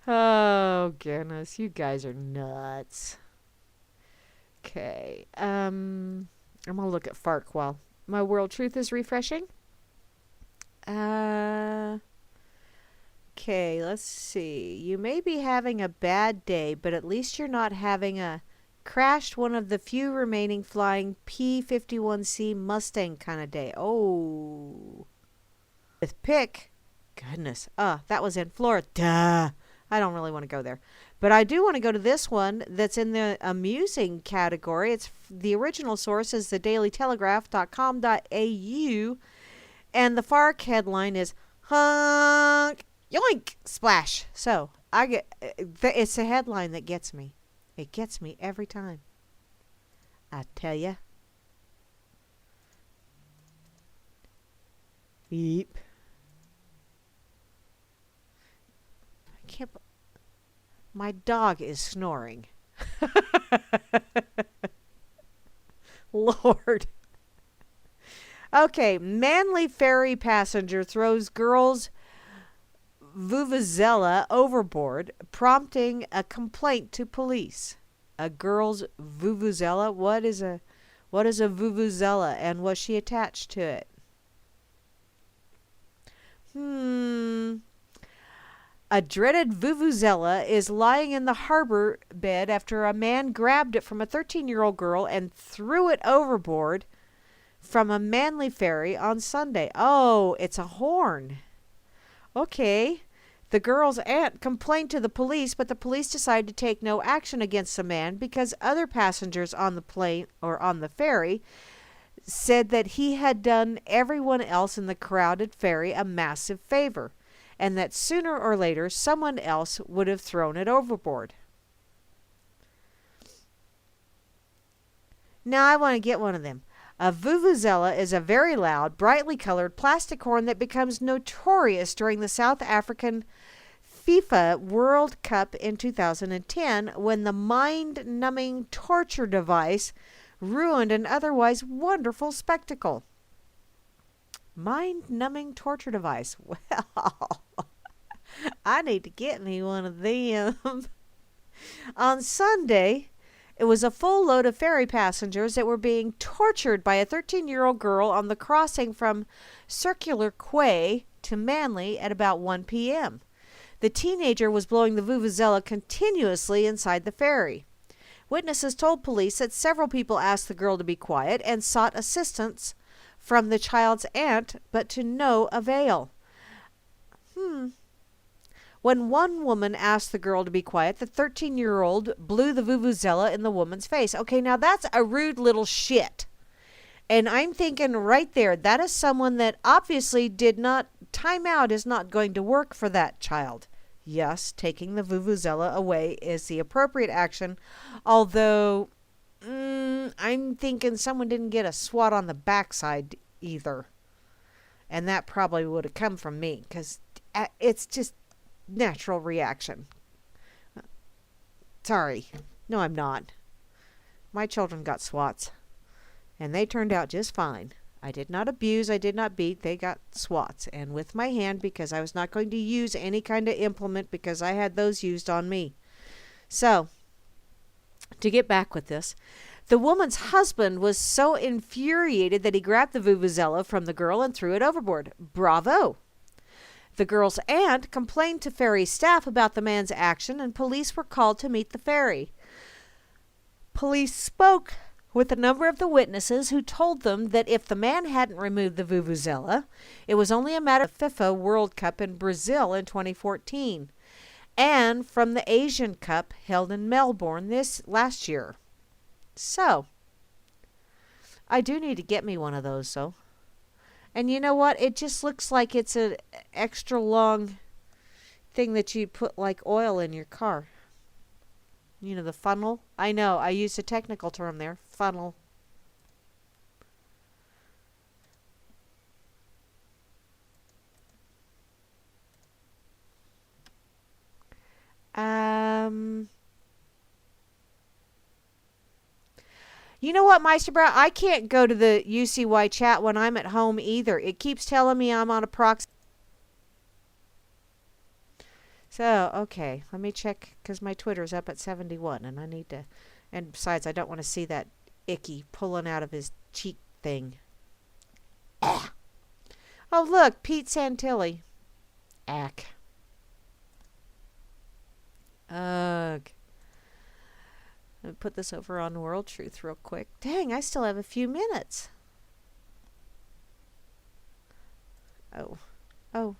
Oh, goodness. You guys are nuts. Okay. I'm going to look at Farquhar My world truth is refreshing. Okay, let's see. You may be having a bad day, but at least you're not having a crashed one of the few remaining flying P-51C Mustang kind of day. Oh. With pick. Goodness. That was in Florida. Duh. I don't really want to go there. But I do want to go to this one that's in the amusing category. It's the original source is thedailytelegraph.com.au, and the FARC headline is Honk Yoink Splash. So it's a headline that gets me. It gets me every time. I tell ya. Beep. I can't. My dog is snoring. Lord. Okay, Manly ferry passenger throws girl's vuvuzela overboard, prompting a complaint to police. A girl's vuvuzela? What is a vuvuzela, and was she attached to it? A dreaded vuvuzela is lying in the harbor bed after a man grabbed it from a 13-year-old girl and threw it overboard from a Manly ferry on Sunday. Oh, it's a horn. Okay. The girl's aunt complained to the police, but the police decided to take no action against the man because other passengers on the plane or on the ferry said that he had done everyone else in the crowded ferry a massive favor, and that sooner or later someone else would have thrown it overboard. Now I want to get one of them. A vuvuzela is a very loud, brightly colored plastic horn that becomes notorious during the South African FIFA World Cup in 2010 when the mind-numbing torture device ruined an otherwise wonderful spectacle. Mind-numbing torture device. Well, I need to get me one of them. On Sunday, it was a full load of ferry passengers that were being tortured by a 13-year-old girl on the crossing from Circular Quay to Manly at about 1 p.m. The teenager was blowing the vuvuzela continuously inside the ferry. Witnesses told police that several people asked the girl to be quiet and sought assistance from the child's aunt, but to no avail. When one woman asked the girl to be quiet, the 13-year-old blew the vuvuzela in the woman's face. Okay, now that's a rude little shit. And I'm thinking right there, that is someone that obviously did not, timeout is not going to work for that child. Yes, taking the vuvuzela away is the appropriate action, although I'm thinking someone didn't get a swat on the backside either. And that probably would have come from me, because it's just natural reaction. Sorry. No, I'm not. My children got swats, and they turned out just fine. I did not abuse, I did not beat, they got swats. And with my hand, because I was not going to use any kind of implement because I had those used on me. So, to get back with this, the woman's husband was so infuriated that he grabbed the vuvuzela from the girl and threw it overboard. Bravo! The girl's aunt complained to ferry staff about the man's action, and police were called to meet the ferry. Police spoke with a number of the witnesses who told them that if the man hadn't removed the vuvuzela, it was only a matter of FIFA World Cup in Brazil in 2014 and from the Asian Cup held in Melbourne this last year. So, I do need to get me one of those, though. And you know what? It just looks like it's an extra long thing that you put like oil in your car. You know, the funnel. I know, I used a technical term there. Funnel. You know what, Meisterbrow? I can't go to the UCY chat when I'm at home either. It keeps telling me I'm on a proxy. So, okay, let me check, because my Twitter's up at 71, and I need to, and besides, I don't want to see that icky pulling out of his cheek thing. Oh, look, Pete Santilli. Ack. Ugh. I'll put this over on World Truth real quick. Dang, I still have a few minutes. Oh. Oh.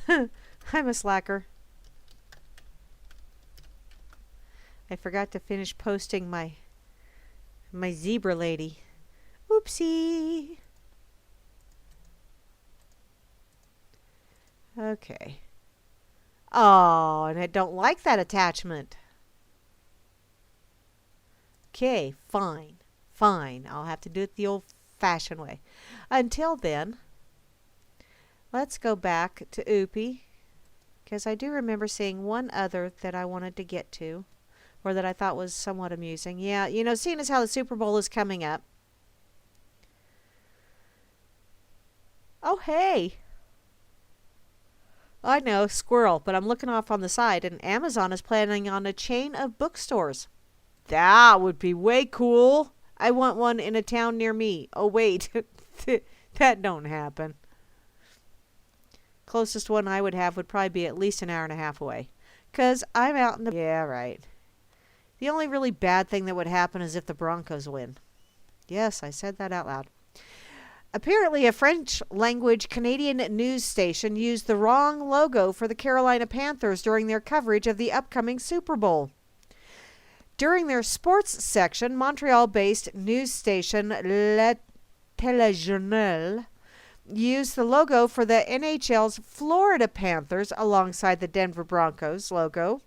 I'm a slacker. I forgot to finish posting my zebra lady. Oopsie. Okay. Oh, and I don't like that attachment. Okay, fine. Fine. I'll have to do it the old-fashioned way. Until then, let's go back to Oopie, because I do remember seeing one other that I wanted to get to, or that I thought was somewhat amusing. Yeah, you know, seeing as how the Super Bowl is coming up. Oh, hey. I know, squirrel, but I'm looking off on the side, and Amazon is planning on a chain of bookstores. That would be way cool. I want one in a town near me. Oh, wait. That don't happen. Closest one I would have would probably be at least an hour and a half away. 'Cause I'm out in the... Yeah, right. The only really bad thing that would happen is if the Broncos win. Yes, I said that out loud. Apparently, a French-language Canadian news station used the wrong logo for the Carolina Panthers during their coverage of the upcoming Super Bowl. During their sports section, Montreal-based news station Le Téléjournal used the logo for the NHL's Florida Panthers alongside the Denver Broncos logo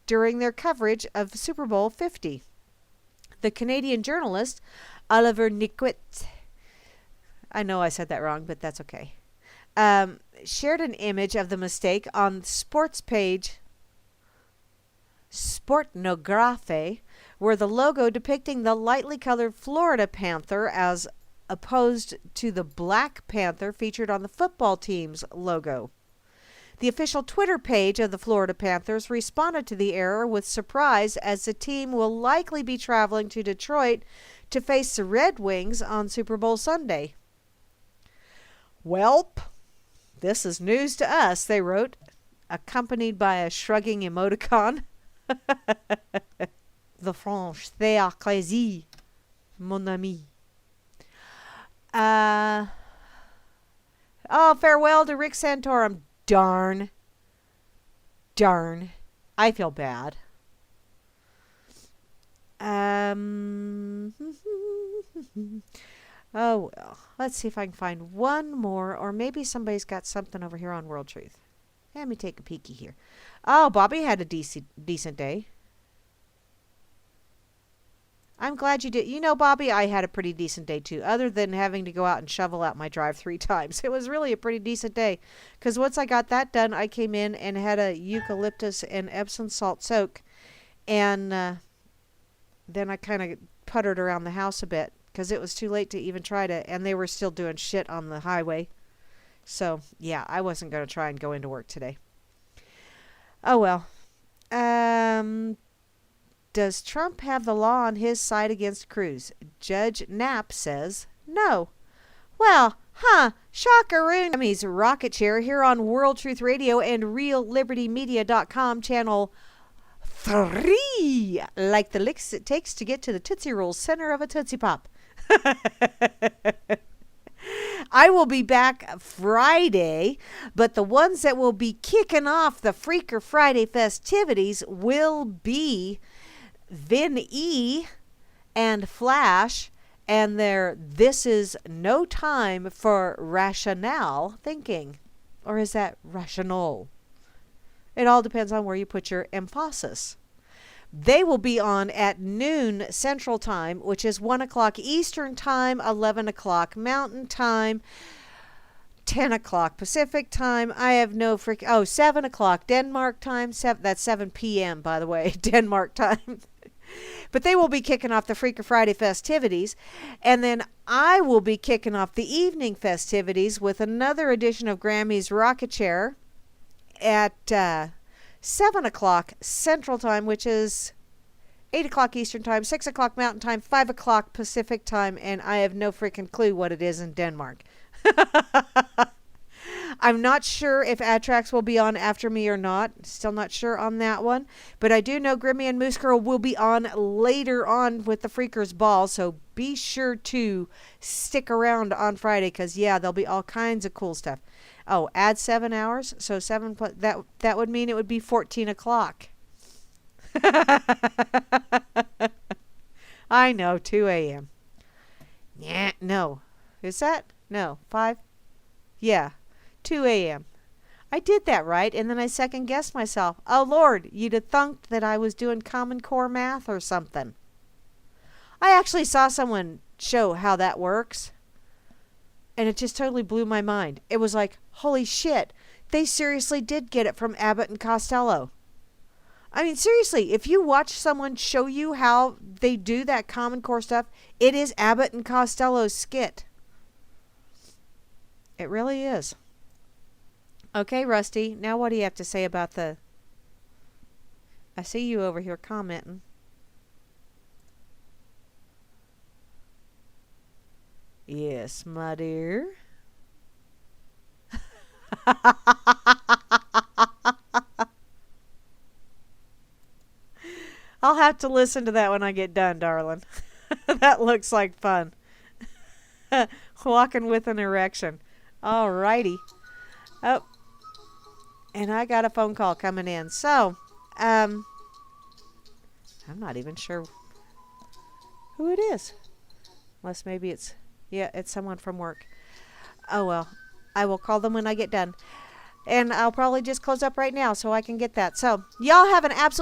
during their coverage of Super Bowl 50. The Canadian journalist Oliver Niquet, I know I said that wrong, but that's okay, shared an image of the mistake on the sports page Sportnographe, where the logo depicting the lightly colored Florida Panther as opposed to the Black Panther featured on the football team's logo. The official Twitter page of the Florida Panthers responded to the error with surprise, as the team will likely be traveling to Detroit to face the Red Wings on Super Bowl Sunday. Welp, this is news to us, they wrote, accompanied by a shrugging emoticon. The French, they are crazy, mon ami. Oh, farewell to Rick Santorum. Darn. I feel bad. Oh, well. Let's see if I can find one more, or maybe somebody's got something over here on World Truth. Let me take a peeky here. Oh, Bobby had a decent day. I'm glad you did. You know, Bobby, I had a pretty decent day too, other than having to go out and shovel out my drive 3 times. It was really a pretty decent day, because once I got that done, I came in and had a eucalyptus and Epsom salt soak, and then I kind of puttered around the house a bit, because it was too late to even try to, and they were still doing shit on the highway. So, yeah, I wasn't going to try and go into work today. Oh, well. Does Trump have the law on his side against Cruz? Judge Knapp says no. Well, shockaroon. Grammy's rocket chair here on World Truth Radio and RealLibertyMedia.com channel 3. Like the licks it takes to get to the Tootsie Roll center of a Tootsie Pop. I will be back Friday, but the ones that will be kicking off the Freaker Friday festivities will be Vin E and Flash and their This Is No Time for Rationale Thinking. Or is that rational? It all depends on where you put your emphasis. They will be on at noon Central Time, which is 1 o'clock Eastern Time, 11 o'clock Mountain Time, 10 o'clock Pacific Time. I have no 7 o'clock Denmark Time. That's 7 p.m., by the way, Denmark Time. But they will be kicking off the Freaker Friday festivities. And then I will be kicking off the evening festivities with another edition of Grammy's Rocket Chair at 7 o'clock Central Time, which is 8 o'clock Eastern Time, 6 o'clock Mountain Time, 5 o'clock Pacific Time, and I have no freaking clue what it is in Denmark. I'm not sure if Atrax will be on after me or not. Still not sure on that one. But I do know Grimmy and Moose Girl will be on later on with the Freakers Ball. So be sure to stick around on Friday because, yeah, there'll be all kinds of cool stuff. Oh, add 7 hours. So that would mean it would be 14 o'clock. I know, 2 a.m. Yeah, no. Is that? No, 5? Yeah, 2 a.m. I did that right, and then I second-guessed myself. Oh, Lord, you'd have thunked that I was doing Common Core math or something. I actually saw someone show how that works, and it just totally blew my mind. It was like, holy shit, they seriously did get it from Abbott and Costello. I mean, seriously, if you watch someone show you how they do that Common Core stuff, it is Abbott and Costello's skit. It really is. Okay, Rusty, now what do you have to say about the... I see you over here commenting. Yes, my dear. I'll have to listen to that when I get done, darling. That looks like fun. Walking with an erection. Alrighty. Oh, and I got a phone call coming in. So, I'm not even sure who it is. Unless maybe it's someone from work. Oh well, I will call them when I get done. And I'll probably just close up right now so I can get that. So, y'all have an absolute